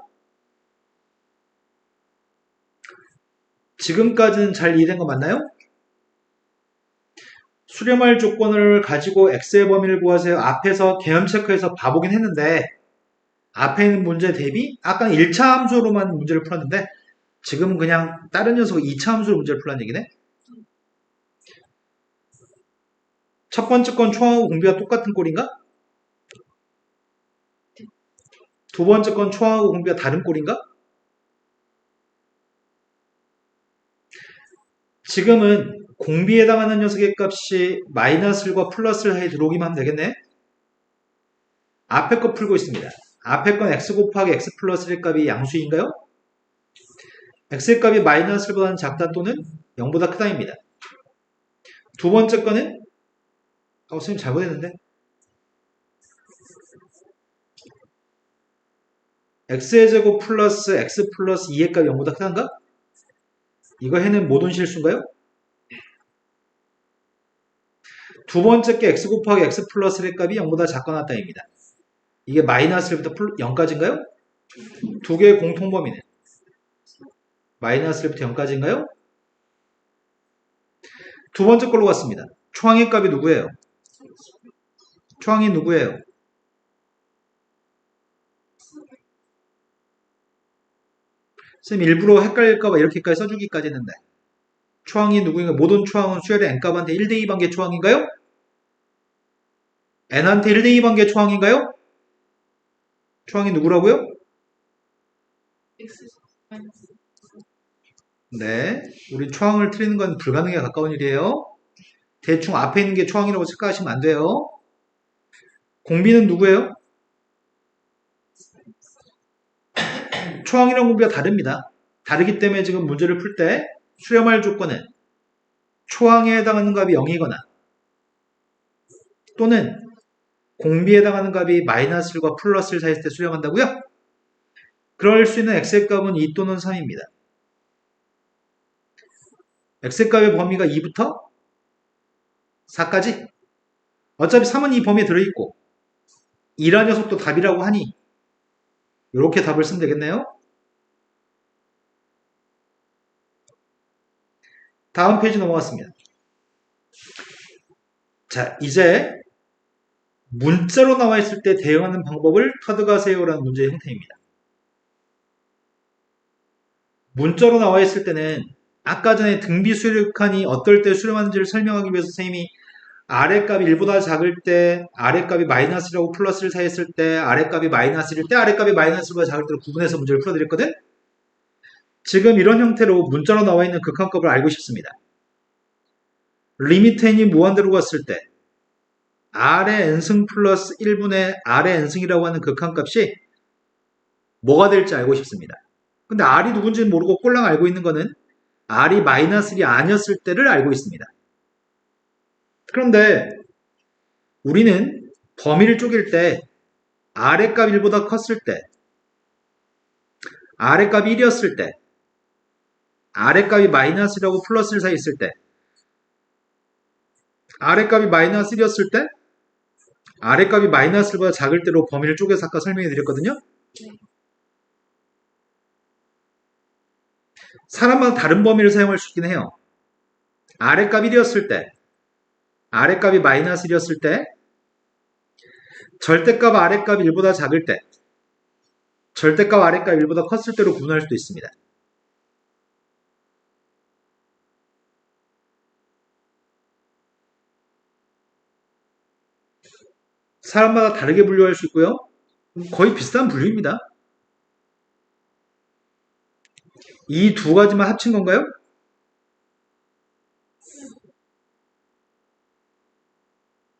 지금까지는 잘 이해된 거 맞나요? 수렴할 조건을 가지고 x의 범위를 구하세요. 앞에서 개념 체크해서 봐보긴 했는데 앞에 있는 문제 대비 아까는 1차 함수로만 문제를 풀었는데 지금은 그냥 다른 녀석 2차 함수로 문제를 풀라는 얘기네. 첫 번째 건 초항하고 공비가 똑같은 꼴인가? 두 번째 건 초항하고 공비가 다른 꼴인가? 지금은 공비에 해당하는 녀석의 값이 마이너스 1과 플러스 1 사이에 들어오기만 하면 되겠네. 앞에 거 풀고 있습니다. 앞에 건 x 곱하기 x 플러스 1 값이 양수인가요? x의 값이 마이너스 1보다는 작다 또는 0보다 크다입니다. 두 번째 거는 선생님 잘못했는데 x의 제곱 플러스 x 플러스 2의 값이 0보다 크다인가? 이거 해는 모든 실수인가요? 두 번째 게 x 곱하기 x 플러스 1의 값이 0보다 작거나 같다입니다. 이게 마이너스 1부터 0까지인가요? 두 개의 공통범위는 마이너스 1부터 0까지인가요? 두 번째 걸로 갔습니다. 초항의 값이 누구예요? 초항이 누구예요? 선생님 일부러 헷갈릴까봐 이렇게까지 써주기까지 했는데 초항이 누구인가? 모든 초항은 수열의 n값한테 1대2 반개 초항인가요? n한테 1대2 반개 초항인가요? 초항이 누구라고요? 네, 우리 초항을 틀리는 건 불가능에 가까운 일이에요. 대충 앞에 있는 게 초항이라고 생각하시면 안 돼요. 공비는 누구예요? 초항이랑 공비가 다릅니다. 다르기 때문에 지금 문제를 풀 때 수렴할 조건은 초항에 해당하는 값이 0이거나 또는 공비에 해당하는 값이 마이너스 1과 플러스 1 사이일 때 수령한다고요? 그럴 수 있는 x의 값은 2 또는 3입니다. x의 값의 범위가 2부터 4까지. 어차피 3은 이 범위에 들어있고 2라는 녀석도 답이라고 하니 이렇게 답을 쓰면 되겠네요. 다음 페이지 넘어갔습니다. 자, 이제 문자로 나와 있을 때 대응하는 방법을 터득하세요라는 문제의 형태입니다. 문자로 나와 있을 때는 아까 전에 등비 수렴칸이 어떨 때 수렴하는지를 설명하기 위해서 선생님이 아래값이 1보다 작을 때, 아래값이 마이너스 1하고 플러스를 사이했을 때, 아래값이 마이너스 1일 때, 아래값이 마이너스 1보다 작을 때로 구분해서 문제를 풀어드렸거든? 지금 이런 형태로 문자로 나와 있는 극한값을 알고 싶습니다. 리미트 n이 무한대로 갔을 때 r의 n승 플러스 1분의 r의 n승이라고 하는 극한값이 뭐가 될지 알고 싶습니다. 근데 r이 누군지는 모르고 꼴랑 알고 있는 거는 r이 마이너스 1이 아니었을 때를 알고 있습니다. 그런데 우리는 범위를 쪼갤 때 r의 값 1보다 컸을 때, r의 값이 1이었을 때, r의 값이 마이너스 1하고 플러스 1 사이 있을 때, r의 값이 마이너스 1이었을 때, r의 값이 마이너스 1보다 작을 때로 범위를 쪼개서 아까 설명해 드렸거든요. 사람마다 다른 범위를 사용할 수 있긴 해요. r의 값 1이었을 때, r의 값이 마이너스 1이었을 때, 절대값 r의 값이 1보다 작을 때, 절대값 r의 값이 1보다 컸을 때로 구분할 수도 있습니다. 사람마다 다르게 분류할 수 있고요. 거의 비슷한 분류입니다. 이 두 가지만 합친 건가요?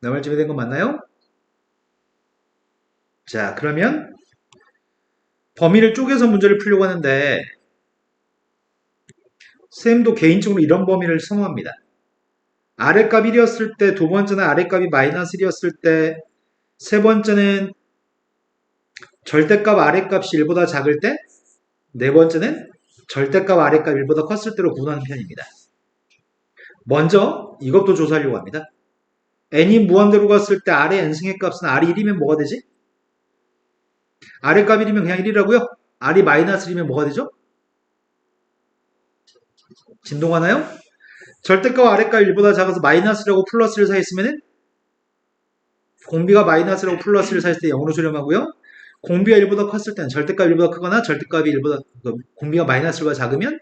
내 말 준비된 건 맞나요? 자, 그러면 범위를 쪼개서 문제를 풀려고 하는데 쌤도 개인적으로 이런 범위를 선호합니다. 아래값 1이었을 때, 두 번째는 아래값이 마이너스 1이었을 때, 세 번째는 절대값 아래값이 1보다 작을 때, 네 번째는 절대값 아래값 1보다 컸을 때로 구분하는 편입니다. 먼저 이것도 조사하려고 합니다. n이 무한대로 갔을 때 r의 n승의 값은 r이 1이면 뭐가 되지? r의 값 1이면 그냥 1이라고요? r이 마이너스 1이면 뭐가 되죠? 진동하나요? 절대값 아래값 1보다 작아서 마이너스라고 플러스를 사이했으면은 공비가 마이너스라고 플러스를 사이했을 때 0으로 수렴하고요. 공비가 1보다 컸을 때는 절대값이 1보다 크거나 절대값이 1보다 공비가 마이너스 1보다 작으면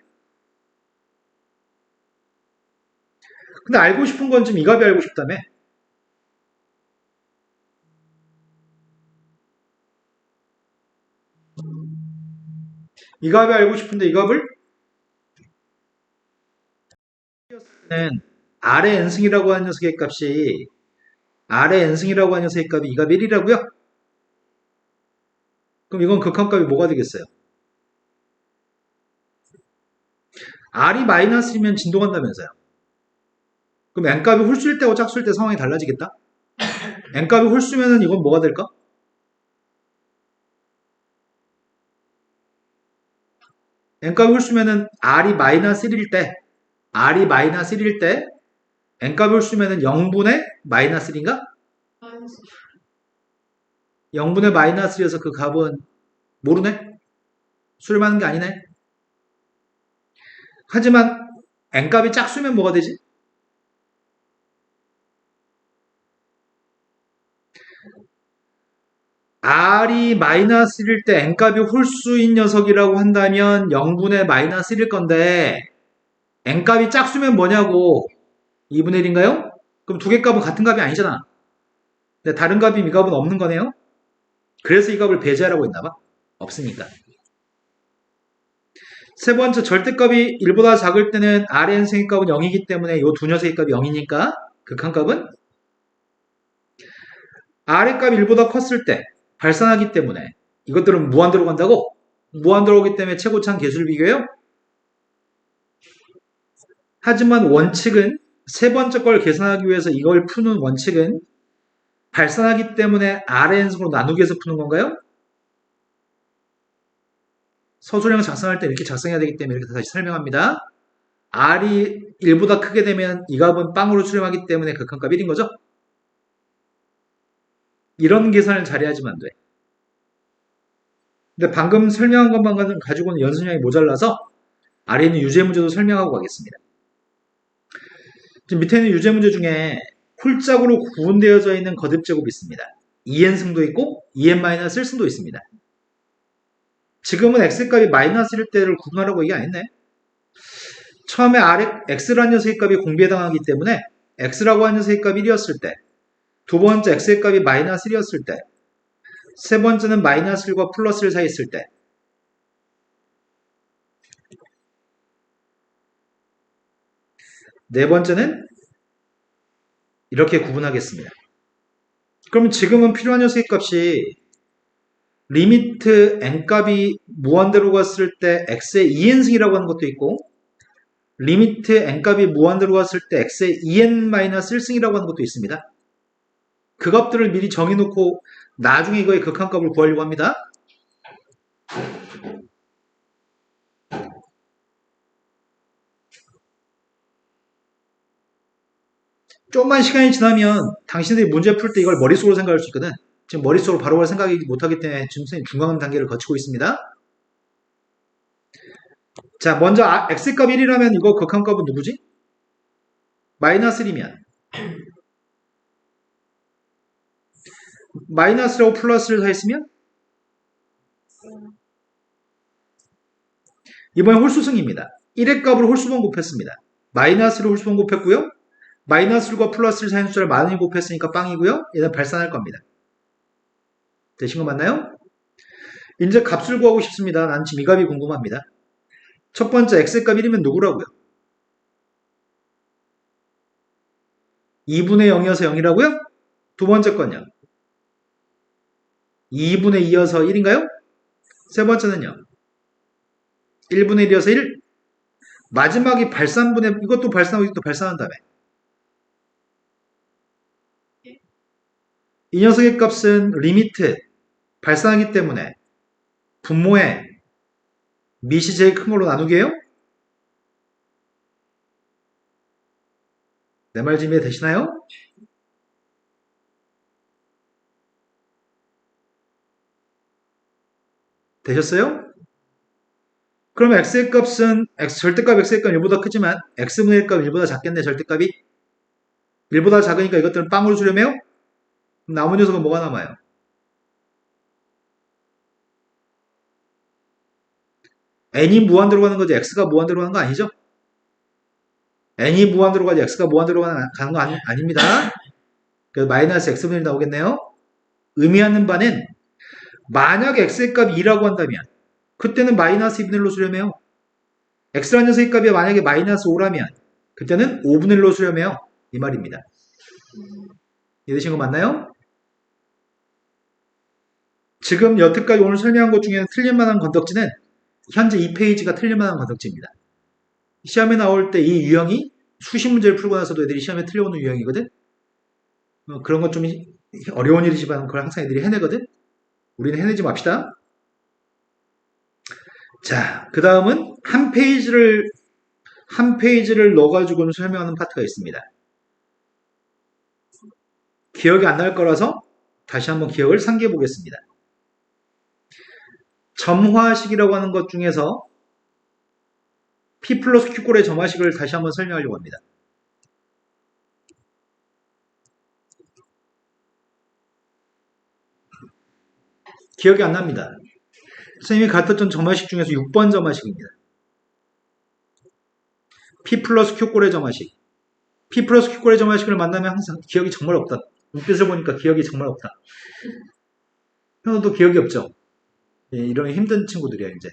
근데 알고 싶은 건 좀 이 값이 알고 싶다며. 이 값이 알고 싶은데 이 값을 r의 n승이라고 하는 녀석의 값이 r의 n승이라고 하는 녀석의 값이 이 값 1이라고요? 그럼 이건 극한값이 뭐가 되겠어요? r이 마이너스이면 진동한다면서요. 그럼 n값이 홀수일 때하고 짝수일 때 상황이 달라지겠다? n값이 홀수면은 이건 뭐가 될까? n값이 홀수면은 r이 마이너스 1일 때, r이 마이너스 1일 때, n값이 홀수면은 0분의 마이너스 1인가? 0분의 마이너스 1이어서 그 값은 모르네? 수렴하는 게 아니네? 하지만 n값이 짝수면 뭐가 되지? r이 마이너스 1일 때 n값이 홀수인 녀석이라고 한다면 0분의 마이너스 1일 건데 n값이 짝수면 뭐냐고 2분의 1인가요? 그럼 두 개 값은 같은 값이 아니잖아. 근데 다른 값이 이 값은 없는 거네요. 그래서 이 값을 배제하라고 했나봐. 없으니까. 세 번째 절대값이 1보다 작을 때는 r의 n승의 값은 0이기 때문에 이 두 녀석의 값이 0이니까 극한값은 r의 값이 1보다 컸을 때 발산하기 때문에 이것들은 무한대로 간다고? 무한대로 오기 때문에 최고차항 개수를 비교해요? 하지만 원칙은 세 번째 걸 계산하기 위해서 이걸 푸는 원칙은 발산하기 때문에 Rn승으로 나누기 위해서 푸는 건가요? 서술형 작성할 때 이렇게 작성해야 되기 때문에 이렇게 다시 설명합니다. R이 1보다 크게 되면 이 값은 빵으로 수렴하기 때문에 극한값 1인 거죠? 이런 계산을 잘해야지만 돼. 근데 방금 설명한 것만 가지고는 연습량이 모자라서 아래 있는 유제 문제도 설명하고 가겠습니다. 지금 밑에 있는 유제 문제 중에 홀짝으로 구분되어져 있는 거듭제곱이 있습니다. 2n승도 있고 2n-1승도 있습니다. 지금은 x값이 마이너스일 때를 구분하라고 얘기 안 했네. 처음에 x라는 녀석의 값이 공배당하기 때문에 x라고 하는 녀석의 값이 1이었을 때, 두 번째 x의 값이 마이너스 1이었을 때, 세 번째는 마이너스 1과 플러스 1 사이에 있을 때, 네 번째는 이렇게 구분하겠습니다. 그럼 지금은 필요한 녀석의 값이 리미트 n값이 무한대로 갔을 때 x의 2n승이라고 하는 것도 있고 리미트 n값이 무한대로 갔을 때 x의 2n-1승이라고 하는 것도 있습니다. 그 값들을 미리 정해놓고 나중에 이거의 극한값을 구하려고 합니다. 좀만 시간이 지나면 당신들이 문제 풀 때 이걸 머릿속으로 생각할 수 있거든. 지금 머릿속으로 바로 생각하지 못하기 때문에 지금 선생님 중간 단계를 거치고 있습니다. 자, 먼저 x값 1이라면 이거 극한값은 누구지? 마이너스 1이면 마이너스라고 플러스를 사했으면 이번엔 홀수승입니다. 1의 값을 홀수번 곱했습니다. 마이너스를 홀수번 곱했고요. 마이너스1과 플러스를 사인 숫자를 많이 곱했으니까 빵이고요. 얘는 발산할 겁니다. 되신 거 맞나요? 이제 값을 구하고 싶습니다. 난 지금 이 값이 궁금합니다. 첫 번째 x의 값 1이면 누구라고요? 2분의 0이어서 0이라고요? 두 번째 건요. 2분의 2여서 1인가요? 세 번째는요. 1분의 1이어서 1. 마지막이 발산분의 이것도 발산하고 이것도 발산한 다음에 이 녀석의 값은 리미트 발산하기 때문에 분모의 밑이 제일 큰 걸로 나누게요? 내 말 지금 이해되시나요? 되셨어요? 그럼 x의 값은 절대값 x의 값 1보다 크지만 x분의 1값 1보다 작겠네. 절대값이 1보다 작으니까 이것들은 빵으로 수렴해요? 그럼 남은 녀석은 뭐가 남아요? n이 무한대로 가는 거지 x가 무한대로 가는 거 아니죠? n이 무한대로 가지 x가 무한대로 가는 거 아닙니다. 그래서 마이너스 x분의 1 나오겠네요. 의미하는 바는 만약 x의 값이 2라고 한다면 그때는 마이너스 2분의 1로 수렴해요. x라는 녀석의 값이 만약에 마이너스 5라면 그때는 5분의 1로 수렴해요. 이 말입니다. 이해되신 거 맞나요? 지금 여태까지 오늘 설명한 것 중에 틀릴 만한 건덕지는 현재 이 페이지가 틀릴 만한 건덕지입니다. 시험에 나올 때 이 유형이 수십 문제를 풀고 나서도 애들이 시험에 틀려오는 유형이거든. 그런 건 좀 어려운 일이지만 그걸 항상 애들이 해내거든. 우리는 해내지 맙시다. 자, 그 다음은 한 페이지를 넣어가지고는 설명하는 파트가 있습니다. 기억이 안 날 거라서 다시 한번 기억을 상기해 보겠습니다. 점화식이라고 하는 것 중에서 P 플러스 Q꼴의 점화식을 다시 한번 설명하려고 합니다. 기억이 안 납니다. 선생님이 가르쳤던 점화식 중에서 6번 점화식입니다. P 플러스 Q꼴의 점화식. P 플러스 Q꼴의 점화식을 만나면 항상 기억이 정말 없다. 눈빛을 보니까 기억이 정말 없다. 현우도 기억이 없죠? 예, 이런 힘든 친구들이야, 이제.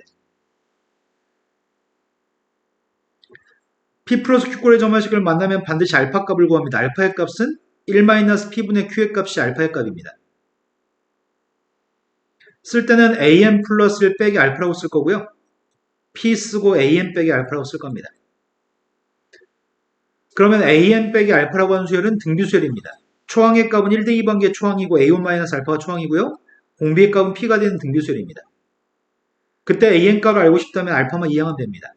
P 플러스 Q꼴의 점화식을 만나면 반드시 알파 값을 구합니다. 알파의 값은 1-P분의 Q의 값이 알파의 값입니다. 쓸 때는 an 플러스 1 빼기 알파라고 쓸 거고요. P 쓰고 an 빼기 알파라고 쓸 겁니다. 그러면 an 빼기 알파라고 하는 수열은 등비수열입니다. 초항의 값은 1대2 반기의 초항이고 a1-알파가 초항이고요. 공비의 값은 p가 되는 등비수열입니다. 그때 an 값을 알고 싶다면 알파만 이항하면 됩니다.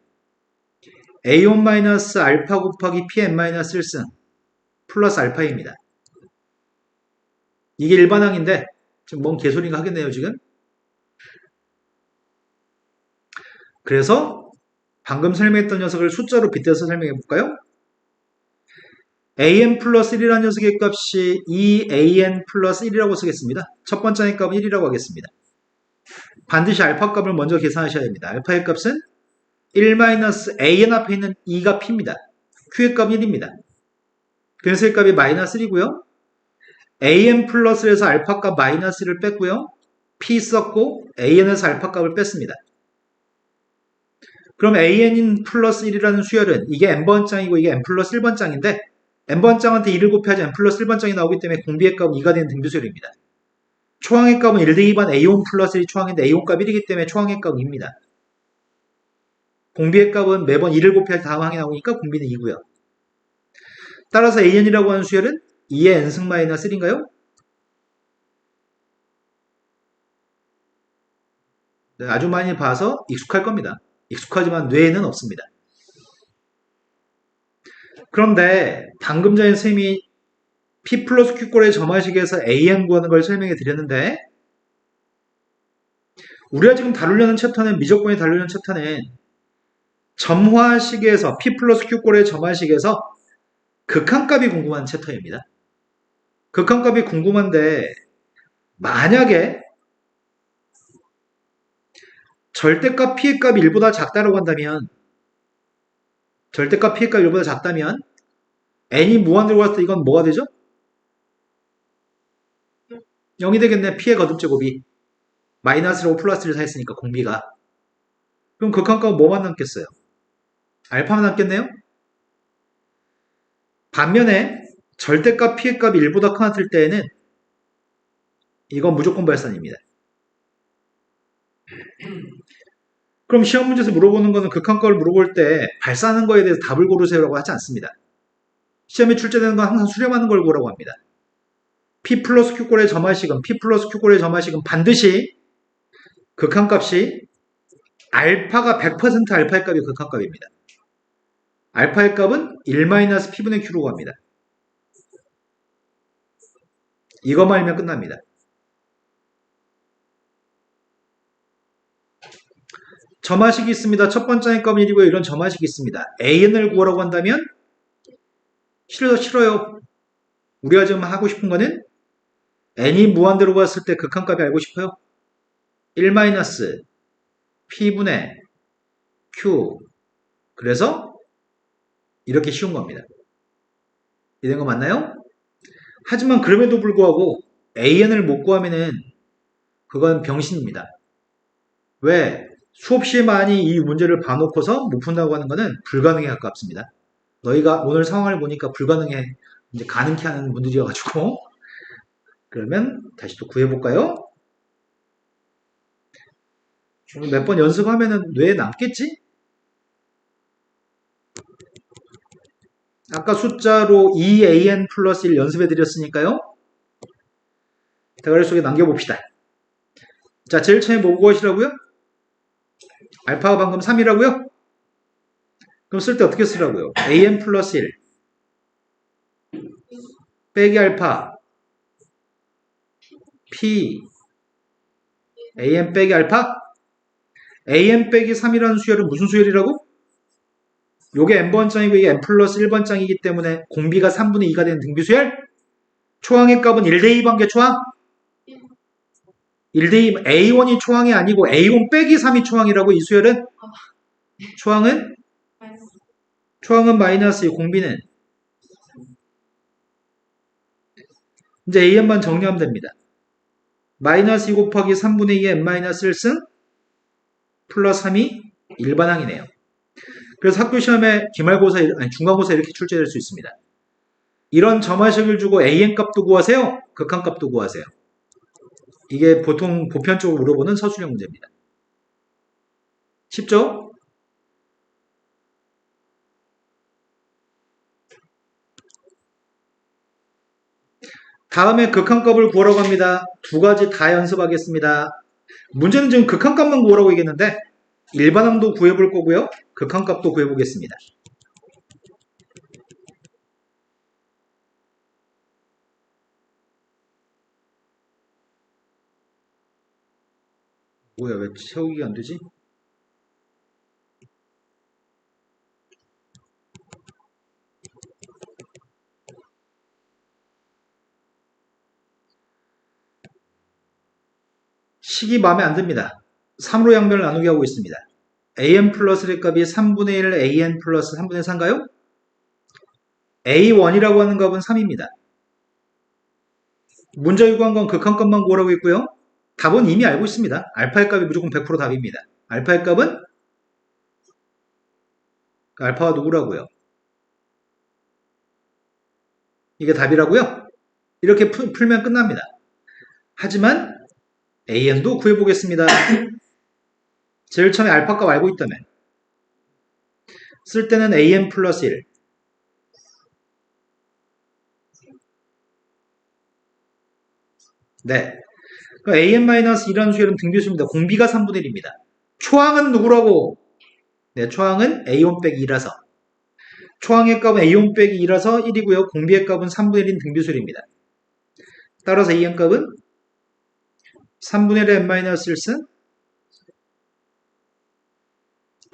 a1-알파 곱하기 pn-1승 플러스 알파입니다. 이게 일반항인데 지금 뭔 개소리인가 하겠네요 지금. 그래서 방금 설명했던 녀석을 숫자로 빗대서 설명해 볼까요? an 플러스 1이라는 녀석의 값이 2an 플러스 1이라고 쓰겠습니다. 첫 번째의 값은 1이라고 하겠습니다. 반드시 알파 값을 먼저 계산하셔야 됩니다. 알파의 값은 1-an 앞에 있는 2가 p입니다. q의 값은 1입니다. 그래서 의 값이 마이너스 1이고요. an 플러스에서 알파 값 마이너스를 뺐고요. p 썼고 an에서 알파 값을 뺐습니다. 그럼 an인 플러스 1이라는 수열은 이게 n번장이고 이게 n 플러스 1번장인데 n번장한테 2를 곱해야지 n 플러스 1번장이 나오기 때문에 공비의 값은 2가 되는 등비수열입니다. 초항의 값은 1대2반 a1 플러스 1이 초항인데 a1 값 1이기 때문에 초항의 값은 2입니다. 공비의 값은 매번 2를 곱해야 다음 항이 나오니까 공비는 2고요. 따라서 an이라고 하는 수열은 2의 n승 마이너스 1인가요? 네, 아주 많이 봐서 익숙할 겁니다. 익숙하지만 뇌에는 없습니다. 그런데 방금 전에 선생님이 P 플러스 Q꼴의 점화식에서 AN 구하는 걸 설명해 드렸는데 우리가 지금 다루려는 챕터는 미적분이 다루려는 챕터는 점화식에서 P 플러스 Q꼴의 점화식에서 극한값이 궁금한 챕터입니다. 극한값이 궁금한데 만약에 절대값 P의 값이 1보다 작다라고 한다면 절대값 P의 값이 1보다 작다면 N이 무한대로 갔을 때 이건 뭐가 되죠? 0이 되겠네. P의 거듭제곱이 마이너스라고 플러스를 사했으니까 공비가. 그럼 극한값은 뭐만 남겠어요? 알파만 남겠네요? 반면에 절대값 P의 값이 1보다 커질 때에는 이건 무조건 발산입니다. 그럼 시험 문제에서 물어보는 거는 극한값을 물어볼 때 발산하는 거에 대해서 답을 고르세요라고 하지 않습니다. 시험에 출제되는 건 항상 수렴하는 걸 보라고 합니다. P 플러스 Q꼴의 점화식은 반드시 극한값이 알파가 100% 알파의 값이 극한값입니다. 알파의 값은 1-P분의 Q로 합니다. 이것만 알면 끝납니다. 점화식이 있습니다. 첫 번째 값은 1이고요. 이런 점화식이 있습니다. AN을 구하라고 한다면 싫어요. 우리가 지금 하고 싶은 거는 n이 무한대로 갔을 때 극한값이 알고 싶어요. 1-P분의 Q. 그래서 이렇게 쉬운 겁니다. 이런 거 맞나요? 하지만 그럼에도 불구하고 AN을 못 구하면은 그건 병신입니다. 왜? 수업 시에 많이 이 문제를 봐놓고서 못 푼다고 하는 거는 불가능에 가깝습니다. 너희가 오늘 상황을 보니까 불가능해, 이제 가능케 하는 문제여가지고. 그러면 다시 또 구해볼까요? 몇 번 연습하면은 뇌에 남겠지? 아까 숫자로 2an 플러스 1 연습해드렸으니까요. 대가리 속에 남겨봅시다. 자, 제일 처음에 뭐 구하시라고요? 알파가 방금 3이라고요? 그럼 쓸 때 어떻게 쓰라고요? an 플러스 1 빼기 알파 p an 빼기 알파 an 빼기 3이라는 수열은 무슨 수열이라고? 요게 n번장이고 이게 n 플러스 1번장이기 때문에 공비가 3분의 2가 되는 등비수열. 초항의 값은 1대2 반개 초항. 1대2 A1이 초항이 아니고 A1 빼기 3이 초항이라고. 이 수열은 초항은 마이너스 2, 공비는 이제 AN만 정리하면 됩니다. 마이너스 2 곱하기 3분의 2의 n-1승 플러스 3이 일반항이네요. 그래서 학교 시험에 기말고사, 아니 중간고사 이렇게 출제될 수 있습니다. 이런 점화식을 주고 an 값도 구하세요. 극한 값도 구하세요. 이게 보통 보편적으로 물어보는 서술형 문제입니다. 쉽죠? 다음에 극한값을 구하라고 합니다. 두 가지 다 연습하겠습니다. 문제는 지금 극한값만 구하라고 얘기했는데 일반항도 구해볼 거고요. 극한값도 구해보겠습니다. 뭐야, 왜 채우기가 안 되지? 식이 마음에 안 듭니다. 3으로 양변을 나누게 하고 있습니다. an 플러스의 값이 3분의 1 an 플러스 3분의 4인가요? a1이라고 하는 값은 3입니다. 문제 요구한 건 극한값만 구하라고 했고요. 답은 이미 알고 있습니다. 알파의 값이 무조건 100% 답입니다. 알파의 값은 알파가 누구라고요? 이게 답이라고요? 이렇게 풀면 끝납니다. 하지만 an도 구해보겠습니다. 제일 처음에 알파 값 알고 있다면 쓸 때는 an 플러스 1. 네. an-1이라는 수열은 등비수입니다. 공비가 3분의 1입니다. 초항은 누구라고? 네, 초항은 a1 빼기 2라서. 초항의 값은 a1 빼기 2라서 1이고요. 공비의 값은 3분의 1인 등비수열입니다. 따라서 an 값은 3분의 1의 n-1 쓴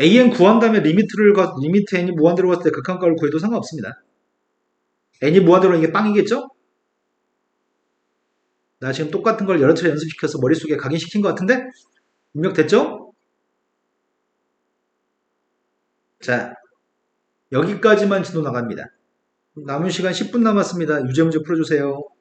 an 구한 다음에 리미트 n이 무한대로 갔을 때 극한값을 구해도 상관없습니다. n이 무한대로 이게 빵이겠죠? 나 지금 똑같은 걸 여러 차례 연습시켜서 머릿속에 각인시킨 것 같은데? 입력됐죠? 자, 여기까지만 진도 나갑니다. 남은 시간 10분 남았습니다. 유제 문제 풀어주세요.